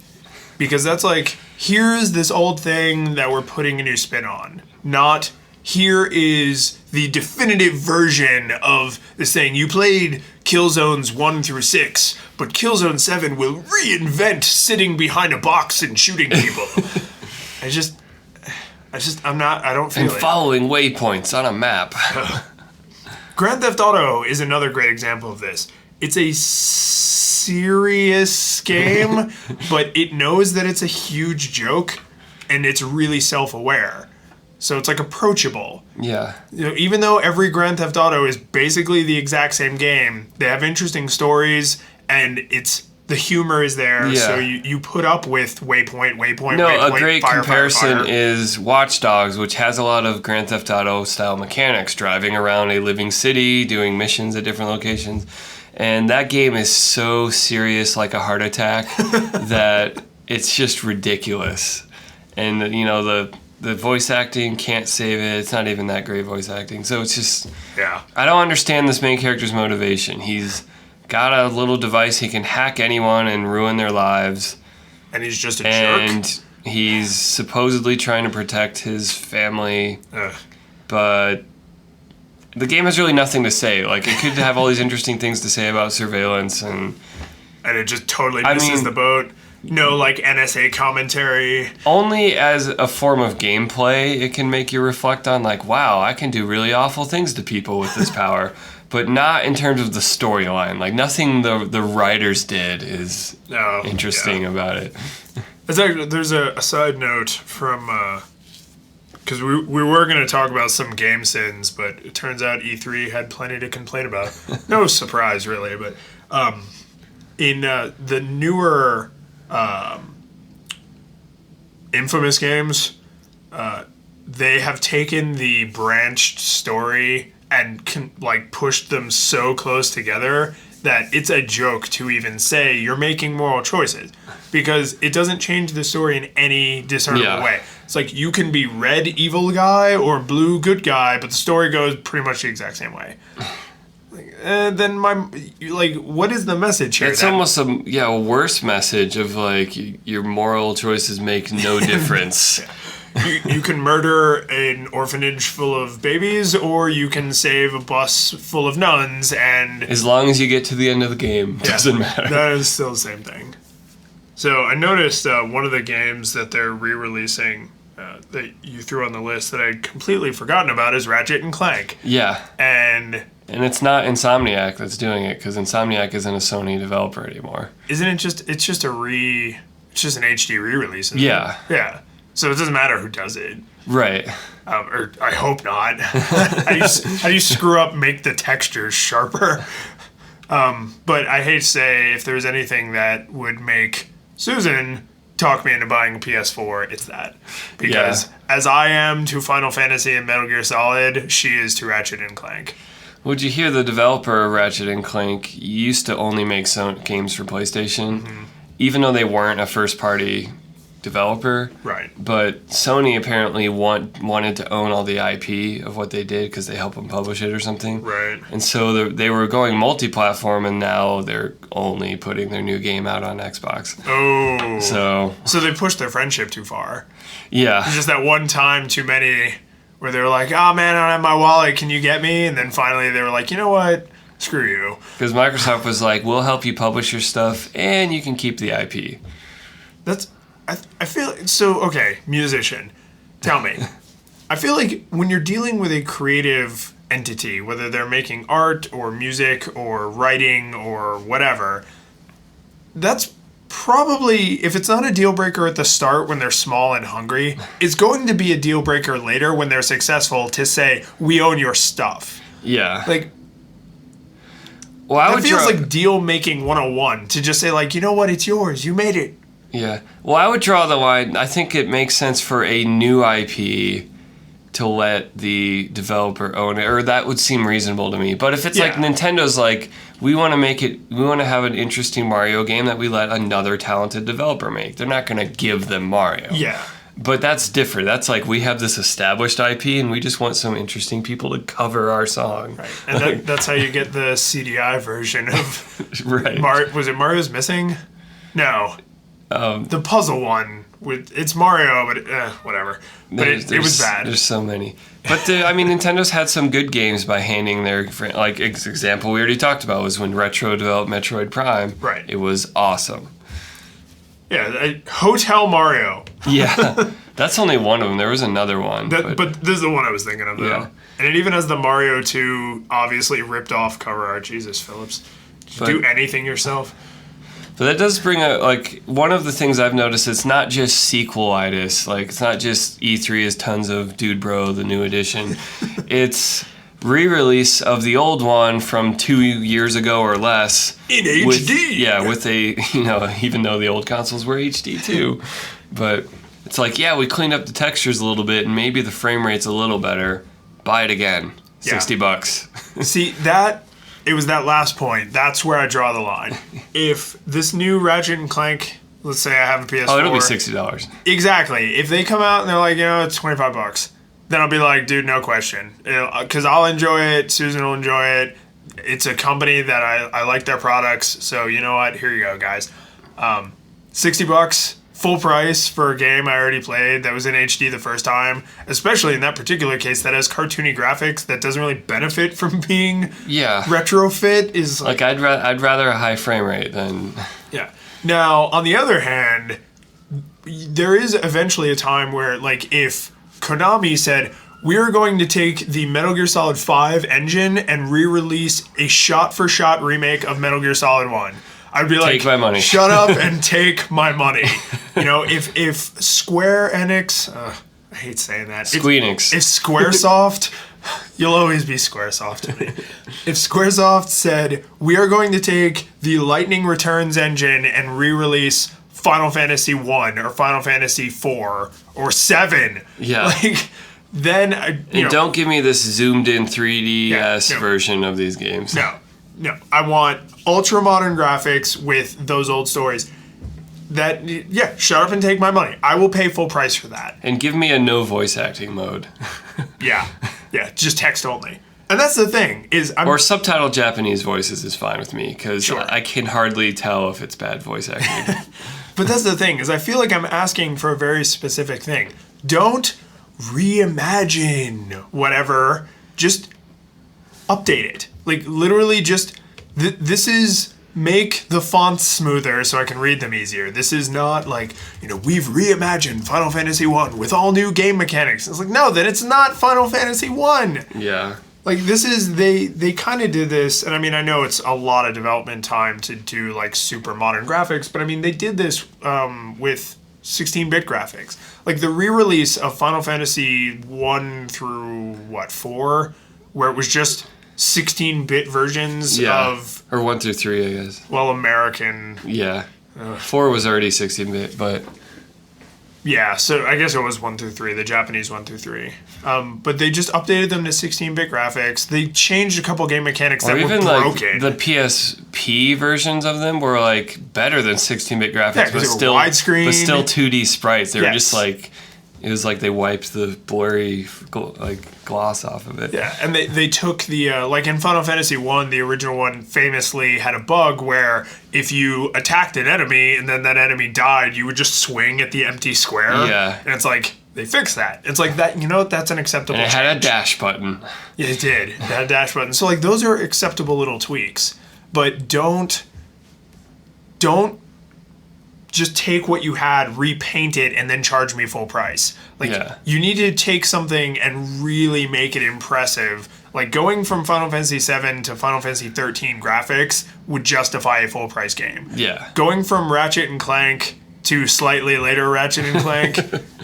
S2: Because that's like, here's this old thing that we're putting a new spin on. Not, here is the definitive version of this thing. You played Killzones 1 through 6, but Killzone 7 will reinvent sitting behind a box and shooting people. I don't feel
S1: And
S2: it.
S1: following waypoints on a map.
S2: Grand Theft Auto is another great example of this. It's a serious game, but it knows that it's a huge joke, and it's really self-aware. So it's like approachable.
S1: Yeah.
S2: You know, even though every Grand Theft Auto is basically the exact same game, they have interesting stories, and the humor is there.
S1: Yeah.
S2: So you put up with waypoint,
S1: No,
S2: waypoint,
S1: a great
S2: fire,
S1: comparison
S2: fire.
S1: is Watch Dogs, which has a lot of Grand Theft Auto style mechanics, driving around a living city, doing missions at different locations. And that game is so serious, like a heart attack, that it's just ridiculous. And, you know, the voice acting can't save it. It's not even that great voice acting. So it's just...
S2: Yeah.
S1: I don't understand this main character's motivation. He's got a little device. He can hack anyone and ruin their lives.
S2: And he's just a jerk.
S1: And he's supposedly trying to protect his family. But... the game has really nothing to say. Like, it could have all these interesting things to say about surveillance and
S2: it just totally misses the boat. No, like, NSA commentary.
S1: Only as a form of gameplay, it can make you reflect on, like, wow, I can do really awful things to people with this power. But not in terms of the storyline. Like, nothing the writers did is interesting about it.
S2: There's a side note from... because we were going to talk about some game sins, but it turns out E3 had plenty to complain about. No surprise, really, but in the newer Infamous games, they have taken the branched story and pushed them so close together that it's a joke to even say you're making moral choices, because it doesn't change the story in any discernible way. It's like you can be red evil guy or blue good guy, but the story goes pretty much the exact same way. Then what is the message here?
S1: It's almost a worse message of like your moral choices make no difference.
S2: You can murder an orphanage full of babies, or you can save a bus full of nuns, and
S1: As long as you get to the end of the game, doesn't matter.
S2: that is still the same thing. So I noticed one of the games that they're re-releasing that you threw on the list that I'd completely forgotten about is Ratchet and Clank.
S1: Yeah.
S2: And
S1: it's not Insomniac that's doing it, because Insomniac isn't a Sony developer anymore.
S2: isn't it just, it's just an HD re-release, isn't
S1: Yeah.
S2: it? Yeah. So it doesn't matter who does it.
S1: Right.
S2: Or I hope not. How do you screw up, make the textures sharper? But I hate to say, if there's anything that would make Susan talk me into buying a PS4, it's that. Because as I am to Final Fantasy and Metal Gear Solid, she is to Ratchet and Clank.
S1: Would you hear the developer of Ratchet and Clank used to only make games for PlayStation, even though they weren't a first-party developer.
S2: Right.
S1: But Sony apparently wanted to own all the IP of what they did because they helped them publish it or something.
S2: Right.
S1: And so they were going multi-platform, and now they're only putting their new game out on Xbox.
S2: Oh.
S1: So
S2: they pushed their friendship too far.
S1: yeah.
S2: Just that one time too many where they were like, oh man, I don't have my wallet, can you get me? And then finally they were like, you know what? Screw you.
S1: Because Microsoft was like, we'll help you publish your stuff, and you can keep the IP.
S2: I feel so. Okay, musician, tell me. I feel like when you're dealing with a creative entity, whether they're making art or music or writing or whatever, that's probably, if it's not a deal breaker at the start when they're small and hungry, it's going to be a deal breaker later when they're successful to say, we own your stuff.
S1: Yeah.
S2: Like,
S1: well,
S2: it feels like deal making 101 to just say, like, you know what, it's yours, you made it.
S1: Yeah. Well, I would draw the line. I think it makes sense for a new IP to let the developer own it, or that would seem reasonable to me. But if it's like Nintendo's like, we want to have an interesting Mario game that we let another talented developer make. They're not going to give them Mario.
S2: Yeah.
S1: But that's different. That's like, we have this established IP and we just want some interesting people to cover our song.
S2: Right. And that's how you get the CDI version of
S1: right.
S2: Was it Mario's Missing? No. The puzzle one it's Mario, but whatever. But it was bad.
S1: There's so many. But Nintendo's had some good games by handing their example we already talked about was when Retro developed Metroid Prime.
S2: Right.
S1: It was awesome.
S2: Yeah, Hotel Mario.
S1: Yeah, that's only one of them. There was another one.
S2: But this is the one I was thinking of, though. Yeah. And it even has the Mario 2 obviously ripped off cover art. Jesus, Phillips. Do anything yourself.
S1: But that does bring one of the things I've noticed, it's not just sequel-itis. Like, it's not just E3 is tons of Dudebro, the new edition. It's re-release of the old one from 2 years ago or less.
S2: In HD!
S1: With even though the old consoles were HD too. But it's like, we cleaned up the textures a little bit and maybe the frame rate's a little better. Buy it again. $60.
S2: See, it was that last point. That's where I draw the line. If this new Ratchet and Clank, let's say I have a PS4.
S1: Oh, it'll be $60.
S2: Exactly. If they come out and they're like, it's $25, then I'll be like, dude, no question. Because I'll enjoy it. Susan will enjoy it. It's a company that I like their products. So you know what? Here you go, guys. $60, full price for a game I already played that was in HD the first time. Especially in that particular case that has cartoony graphics that doesn't really benefit from being retrofit. Is
S1: like I'd rather a high frame rate than
S2: Now on the other hand, there is eventually a time where if Konami said, we're going to take the Metal Gear Solid 5 engine and re-release a shot-for-shot remake of Metal Gear Solid 1. I'd be like,
S1: take my money.
S2: Shut up and take my money. If Square Enix, I hate saying that.
S1: Squeenix.
S2: If Squaresoft, you'll always be Squaresoft to me. If Squaresoft said, we are going to take the Lightning Returns engine and re-release Final Fantasy 1 or Final Fantasy 4 or 7.
S1: Yeah.
S2: Then,
S1: don't give me this zoomed-in 3DS version of these games.
S2: No. I want ultra-modern graphics with those old stories. Shut up and take my money. I will pay full price for that.
S1: And give me a no voice acting mode.
S2: Yeah, just text only. And that's the thing,
S1: or subtitled Japanese voices is fine with me, because I can hardly tell if it's bad voice acting.
S2: But that's the thing, I feel like I'm asking for a very specific thing. Don't reimagine whatever. Just update it. Like, literally just, this is make the fonts smoother so I can read them easier. This is not like, we've reimagined Final Fantasy 1 with all new game mechanics. It's like, no, then it's not Final Fantasy 1.
S1: Yeah.
S2: Like, this is, they kind of did this, and I mean, I know it's a lot of development time to do, like, super modern graphics, but I mean, they did this with 16-bit graphics. Like, the re-release of Final Fantasy 1 through, 4? Where it was just 16-bit versions of...
S1: Or 1 through 3, I guess.
S2: Well, American...
S1: Yeah. 4 was already 16-bit, but...
S2: Yeah, so I guess it was 1 through 3, the Japanese 1 through 3. But they just updated them to 16-bit graphics. They changed a couple game mechanics that were broken.
S1: Like the PSP versions of them were like better than 16-bit graphics, but still
S2: widescreen,
S1: but still 2D sprites. They were just like it was like they wiped the blurry gloss off of it.
S2: Yeah, and they took the like in Final Fantasy 1, the original one famously had a bug where if you attacked an enemy and then that enemy died, you would just swing at the empty square.
S1: Yeah.
S2: And it's like they fixed that. It's like that, that's an acceptable
S1: and it
S2: change.
S1: had a dash button.
S2: Yeah, it did. It had a dash button. So like those are acceptable little tweaks. But don't just take what you had, repaint it, and then charge me full price. Like, you need to take something and really make it impressive. Like, going from Final Fantasy VII to Final Fantasy XIII graphics would justify a full price game.
S1: Yeah.
S2: Going from Ratchet and Clank to slightly later Ratchet and Clank,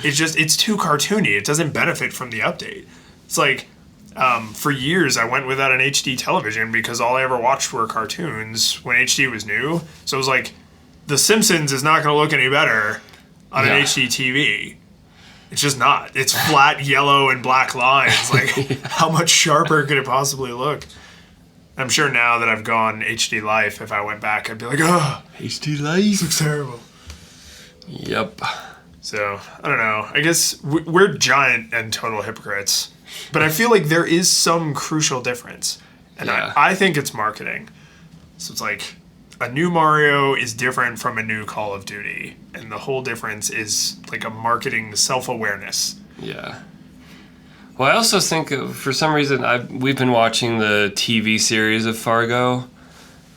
S2: it's too cartoony. It doesn't benefit from the update. It's like, for years I went without an HD television because all I ever watched were cartoons when HD was new. So it was like, The Simpsons is not going to look any better on an HD TV. It's just not. It's flat yellow and black lines. Like, how much sharper could it possibly look? I'm sure now that I've gone HD Life, if I went back, I'd be like, oh,
S1: HD Life?
S2: This looks terrible.
S1: Yep.
S2: So, I don't know. I guess we're giant and total hypocrites. But I feel like there is some crucial difference. And I think it's marketing. So it's like... a new Mario is different from a new Call of Duty. And the whole difference is like a marketing self-awareness.
S1: Yeah. Well, I also think for some reason we've been watching the TV series of Fargo,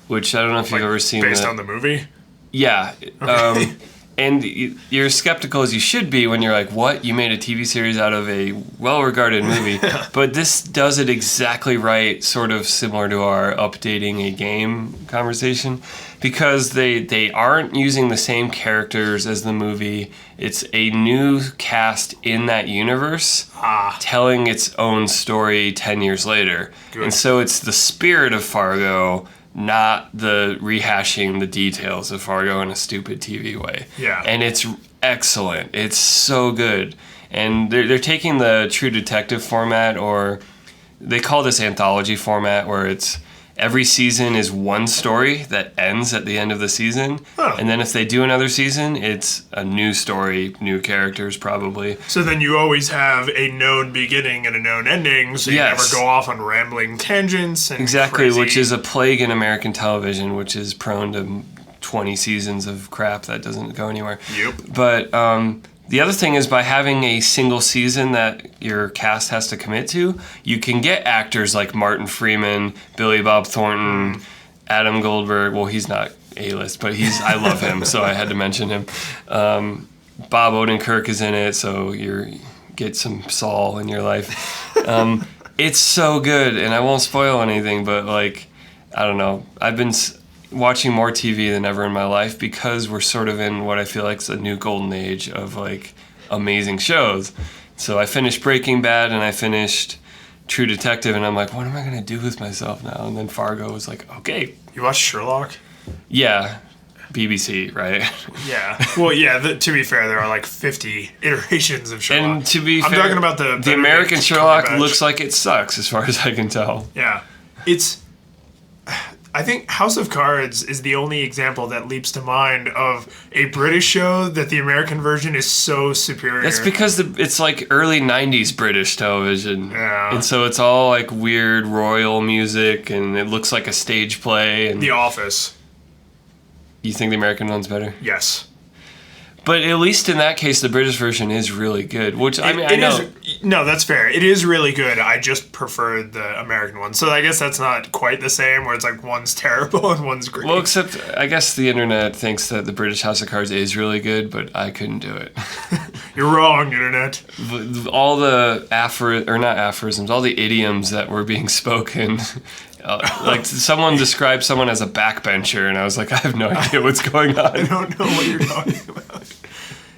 S1: which I don't know if you've ever seen.
S2: Based on the movie?
S1: Yeah.
S2: Okay.
S1: And you're skeptical as you should be when you're like, what? You made a TV series out of a well-regarded movie. But this does it exactly right, sort of similar to our updating a game conversation, because they aren't using the same characters as the movie. It's a new cast in that universe telling its own story 10 years later. Good. And so it's the spirit of Fargo, not the rehashing the details of Fargo in a stupid TV way.
S2: Yeah.
S1: And it's excellent. It's so good. And they're taking the True Detective format, or they call this anthology format, where it's every season is one story that ends at the end of the season. Huh. And then if they do another season, it's a new story, new characters probably.
S2: So then you always have a known beginning and a known ending, so you never go off on rambling tangents. And
S1: exactly,
S2: crazy...
S1: which is a plague in American television, which is prone to 20 seasons of crap that doesn't go anywhere.
S2: Yep.
S1: But the other thing is, by having a single season that your cast has to commit to, you can get actors like Martin Freeman, Billy Bob Thornton, Adam Goldberg. Well, he's not A-list, but I love him, so I had to mention him. Bob Odenkirk is in it, so you get some Saul in your life. It's so good, and I won't spoil anything, but like, I don't know. I've been watching more TV than ever in my life because we're sort of in what I feel like is a new golden age of like amazing shows. So I finished Breaking Bad and I finished True Detective, and I'm like, what am I going to do with myself now? And then Fargo was like, okay.
S2: You watched Sherlock?
S1: Yeah. BBC, right?
S2: Yeah. Well, yeah, to be fair, there are like 50 iterations of Sherlock.
S1: And to be fair,
S2: I'm talking about the
S1: American Sherlock looks like it sucks as far as I can tell.
S2: Yeah. I think House of Cards is the only example that leaps to mind of a British show that the American version is so superior.
S1: That's because it's like early 90s British television.
S2: Yeah.
S1: And so it's all like weird royal music, and it looks like a stage play. And
S2: The Office.
S1: You think the American one's better?
S2: Yes.
S1: But at least in that case, the British version is really good. Which I know.
S2: No, that's fair. It is really good. I just prefer the American one. So I guess that's not quite the same, where it's like one's terrible and one's great.
S1: Well, except I guess the internet thinks that the British House of Cards is really good, but I couldn't do it.
S2: You're wrong, internet.
S1: All the not aphorisms, all the idioms that were being spoken. Like someone described someone as a backbencher, and I was like, I have no idea what's going on.
S2: I don't know what you're talking about.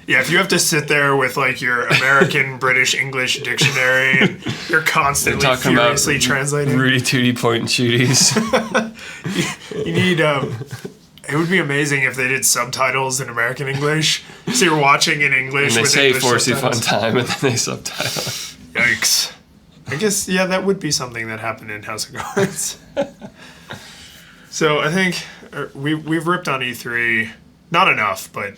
S2: Yeah, if you have to sit there with like your American British English dictionary and you're constantly furiously translating.
S1: Rudy Tooty point and shooties.
S2: you need it would be amazing if they did subtitles in American English. So you're watching in English
S1: and they
S2: with
S1: say
S2: English
S1: "Force you
S2: subtitles.
S1: fun time" and then they subtitle.
S2: Yikes. I guess, yeah, that would be something that happened in House of Cards. So I think we've ripped on E3. Not enough, but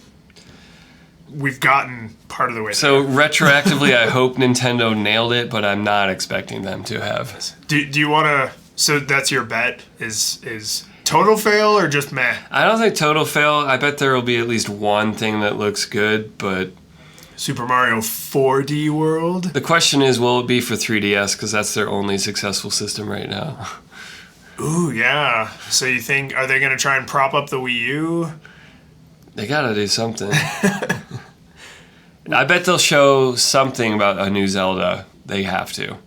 S2: we've gotten part of the way
S1: So
S2: there.
S1: retroactively, I hope Nintendo nailed it, but I'm not expecting them to have.
S2: Do you want to... So that's your bet? Is total fail or just meh?
S1: I don't think total fail. I bet there will be at least one thing that looks good, but...
S2: Super Mario 4D World?
S1: The question is, will it be for 3DS? Because that's their only successful system right now.
S2: Ooh, yeah. So you think, are they going to try and prop up the Wii U?
S1: They gotta do something. I bet they'll show something about a new Zelda. They have to.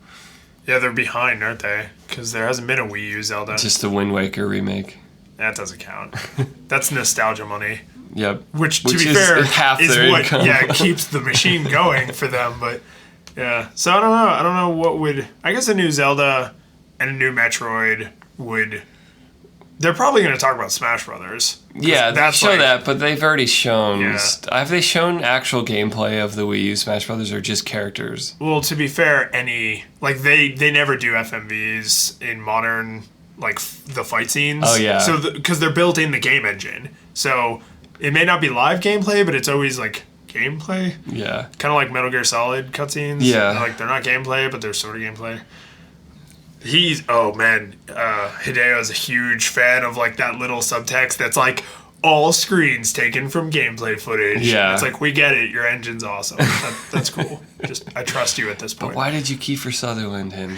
S2: Yeah, they're behind, aren't they? Because there hasn't been a Wii U Zelda.
S1: Just the Wind Waker remake.
S2: That doesn't count. That's nostalgia money.
S1: Yep.
S2: Which to be fair,
S1: half
S2: is
S1: their
S2: what
S1: income.
S2: keeps the machine going for them. But yeah, so I don't know. I don't know what would. I guess a new Zelda and a new Metroid would. They're probably going to talk about Smash Brothers.
S1: Yeah, they show
S2: like,
S1: that, but they've already shown.
S2: Yeah.
S1: Have they shown actual gameplay of the Wii U Smash Brothers or just characters?
S2: Well, to be fair, they never do FMVs in modern the fight scenes.
S1: Oh yeah.
S2: So because they're built in the game engine, so it may not be live gameplay, but it's always like gameplay.
S1: Yeah.
S2: Kind of like Metal Gear Solid cutscenes.
S1: Yeah.
S2: They're not gameplay, but they're sort of gameplay. Hideo's a huge fan of like that little subtext that's like all screens taken from gameplay footage.
S1: Yeah.
S2: It's like, we get it, your engine's awesome. That's cool. I trust you at this point.
S1: But why did you Kiefer Sutherland him?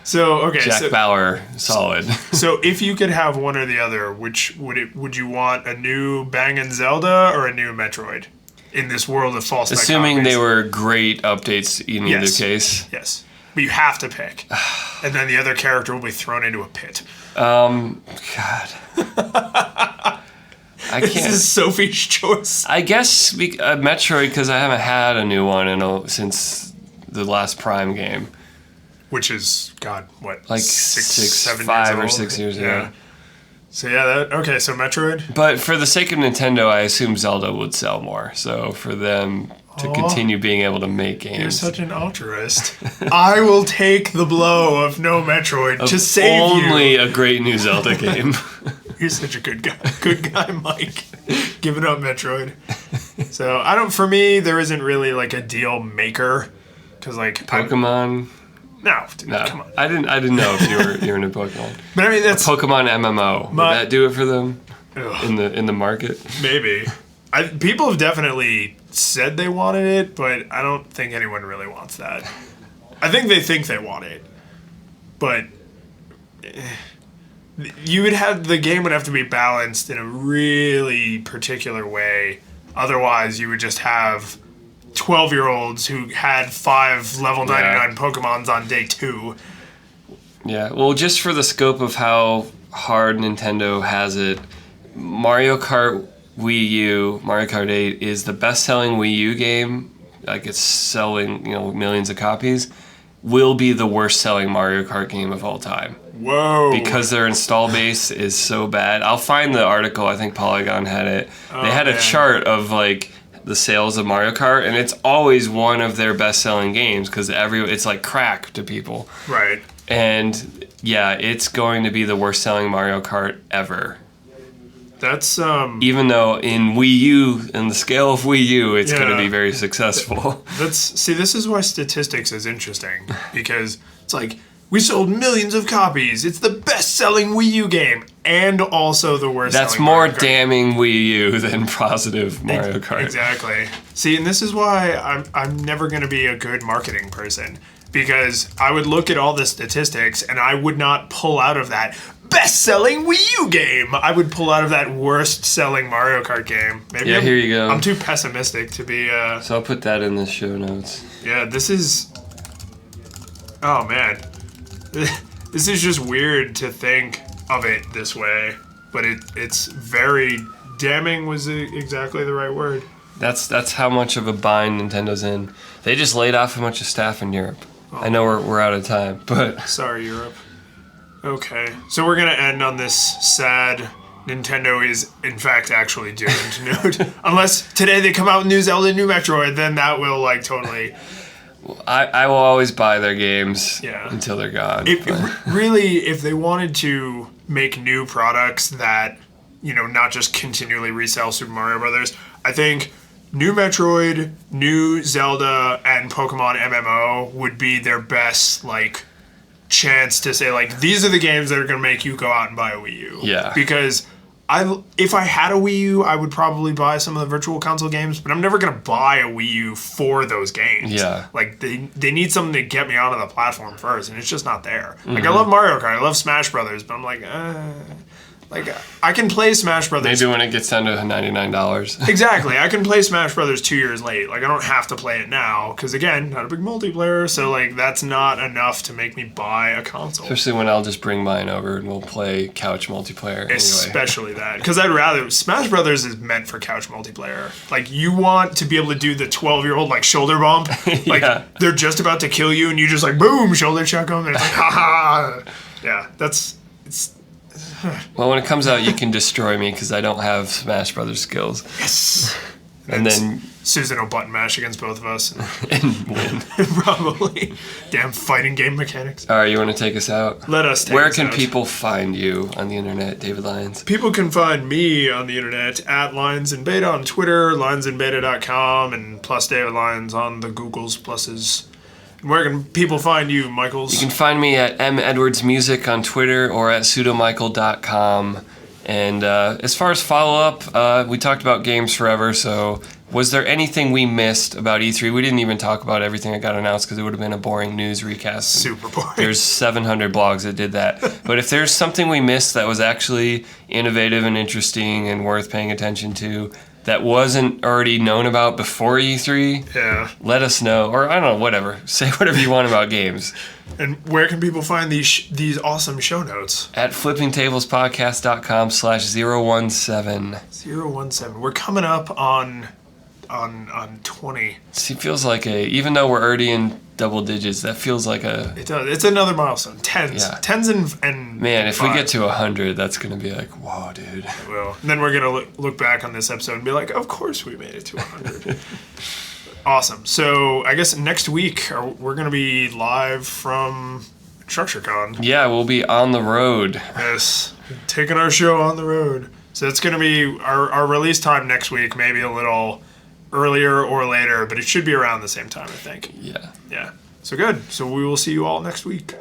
S2: So, okay.
S1: Jack Bauer, solid.
S2: So if you could have one or the other, which would you want, a new Bangin' Zelda or a new Metroid in this world of false dichotomies?
S1: Assuming they were great updates in either case.
S2: Yes. But you have to pick. And then the other character will be thrown into a pit.
S1: God. I can't.
S2: This is Sophie's choice.
S1: I guess Metroid, because I haven't had a new one since the last Prime game.
S2: Which is, God, what?
S1: Like
S2: 7
S1: 5
S2: years
S1: or
S2: old?
S1: 6 years ago.
S2: So okay, so Metroid?
S1: But for the sake of Nintendo, I assume Zelda would sell more. So for them to continue being able to make games.
S2: You're such an altruist. I will take the blow of no Metroid to save you.
S1: Only a great new Zelda game.
S2: You're such a good guy. Good guy, Mike. Giving up Metroid. So, for me, there isn't really like a deal maker. Because
S1: Pokemon...
S2: No, dude, come on.
S1: I didn't know if you were into Pokemon.
S2: But I mean, that's...
S1: A Pokemon MMO. Would that do it for them?
S2: Ugh.
S1: In the market?
S2: Maybe. People have definitely said they wanted it, but I don't think anyone really wants that. I think they want it, but the game would have to be balanced in a really particular way. Otherwise, you would just have 12-year-olds who had 5 level 99 Pokemons on day 2.
S1: Yeah, well, just for the scope of how hard Nintendo has it, Mario Kart Wii U, Mario Kart 8 is the best-selling Wii U game. Like, it's selling, millions of copies. Will be the worst-selling Mario Kart game of all time.
S2: Whoa!
S1: Because their install base is so bad. I'll find the article. I think Polygon had it. They had a chart of the sales of Mario Kart, and it's always one of their best-selling games because it's like crack to people.
S2: Right.
S1: And yeah, it's going to be the worst-selling Mario Kart ever.
S2: That's
S1: even though in Wii U, in the scale of Wii U, it's going to be very successful.
S2: This is why statistics is interesting, because it's like We sold millions of copies. It's the best-selling Wii U game, and also the worst.
S1: That's more damning Wii U than positive Mario Kart.
S2: Exactly. See, and this is why I'm never going to be a good marketing person, because I would look at all the statistics and I would not pull out of that best-selling Wii U game. I would pull out of that worst-selling Mario Kart game. Maybe
S1: here you go.
S2: I'm too pessimistic to be.
S1: So I'll put that in the show notes.
S2: Yeah, this is. Oh man. This is just weird to think of it this way, but it's very damning was exactly the right word.
S1: That's how much of a bind Nintendo's in. They just laid off a bunch of staff in Europe. Oh. I know we're out of time, but...
S2: Sorry, Europe. Okay, so we're going to end on this sad Nintendo is, in fact, actually doomed note. Unless today they come out with new Zelda, new Metroid, then that will, like, totally...
S1: I will always buy their games until they're gone.
S2: Really, if they wanted to make new products that, not just continually resell Super Mario Brothers, I think new Metroid, new Zelda, and Pokemon MMO would be their best, chance to say, these are the games that are going to make you go out and buy a Wii U.
S1: Yeah.
S2: Because... if I had a Wii U, I would probably buy some of the Virtual Console games, but I'm never going to buy a Wii U for those games.
S1: Yeah.
S2: They need something to get me onto the platform first, and it's just not there. I love Mario Kart, I love Smash Brothers, but I'm I can play Smash Brothers.
S1: Maybe when it gets down to $99.
S2: Exactly. I can play Smash Brothers 2 years late. I don't have to play it now, because again, not a big multiplayer, so that's not enough to make me buy a console.
S1: Especially when I'll just bring mine over and we'll play couch multiplayer anyway.
S2: Especially that. Because I'd rather... Smash Brothers is meant for couch multiplayer. You want to be able to do the 12-year-old, shoulder bump. They're just about to kill you, and you just, boom, shoulder check them, and it's ha ha. Yeah, it's...
S1: Well, when it comes out, you can destroy me because I don't have Smash Brothers skills.
S2: Yes!
S1: And then...
S2: Susan will button mash against both of us.
S1: And win.
S2: Probably. Damn fighting game mechanics.
S1: All right, you want to take us out?
S2: Let us take us out.
S1: Where can people find you on the internet, David Lyons?
S2: People can find me on the internet at Lyons in Beta on Twitter, lyonsinbeta.com, and plus David Lyons on the Googles, pluses. Where can people find you, Michaels?
S1: You can find me at medwardsmusic on Twitter or at pseudomichael.com. And as far as follow-up, we talked about Games Forever, so was there anything we missed about E3? We didn't even talk about everything that got announced because it would have been a boring news recast.
S2: Super boring.
S1: There's 700 blogs that did that. But if there's something we missed that was actually innovative and interesting and worth paying attention to, that wasn't already known about before E3, let us know. Or, I don't know, whatever. Say whatever you want about games.
S2: And where can people find these awesome show notes?
S1: At flippingtablespodcast.com/017.
S2: 017. We're coming up on 20.
S1: See, it feels like even though we're already in double digits, that feels like
S2: It does. It's another milestone. Tens.
S1: Yeah.
S2: Tens and
S1: man, if we
S2: 5.
S1: get to 100, that's going to be like, whoa, dude.
S2: It will. And then we're going to look back on this episode and be like, of course we made it to 100. Awesome. So I guess next week we're going to be live from StructureCon.
S1: Yeah, we'll be on the road.
S2: Yes. Taking our show on the road. So it's going to be our release time next week, maybe a little earlier or later, but it should be around the same time, I think.
S1: Yeah.
S2: Yeah. So good. So we will see you all next week.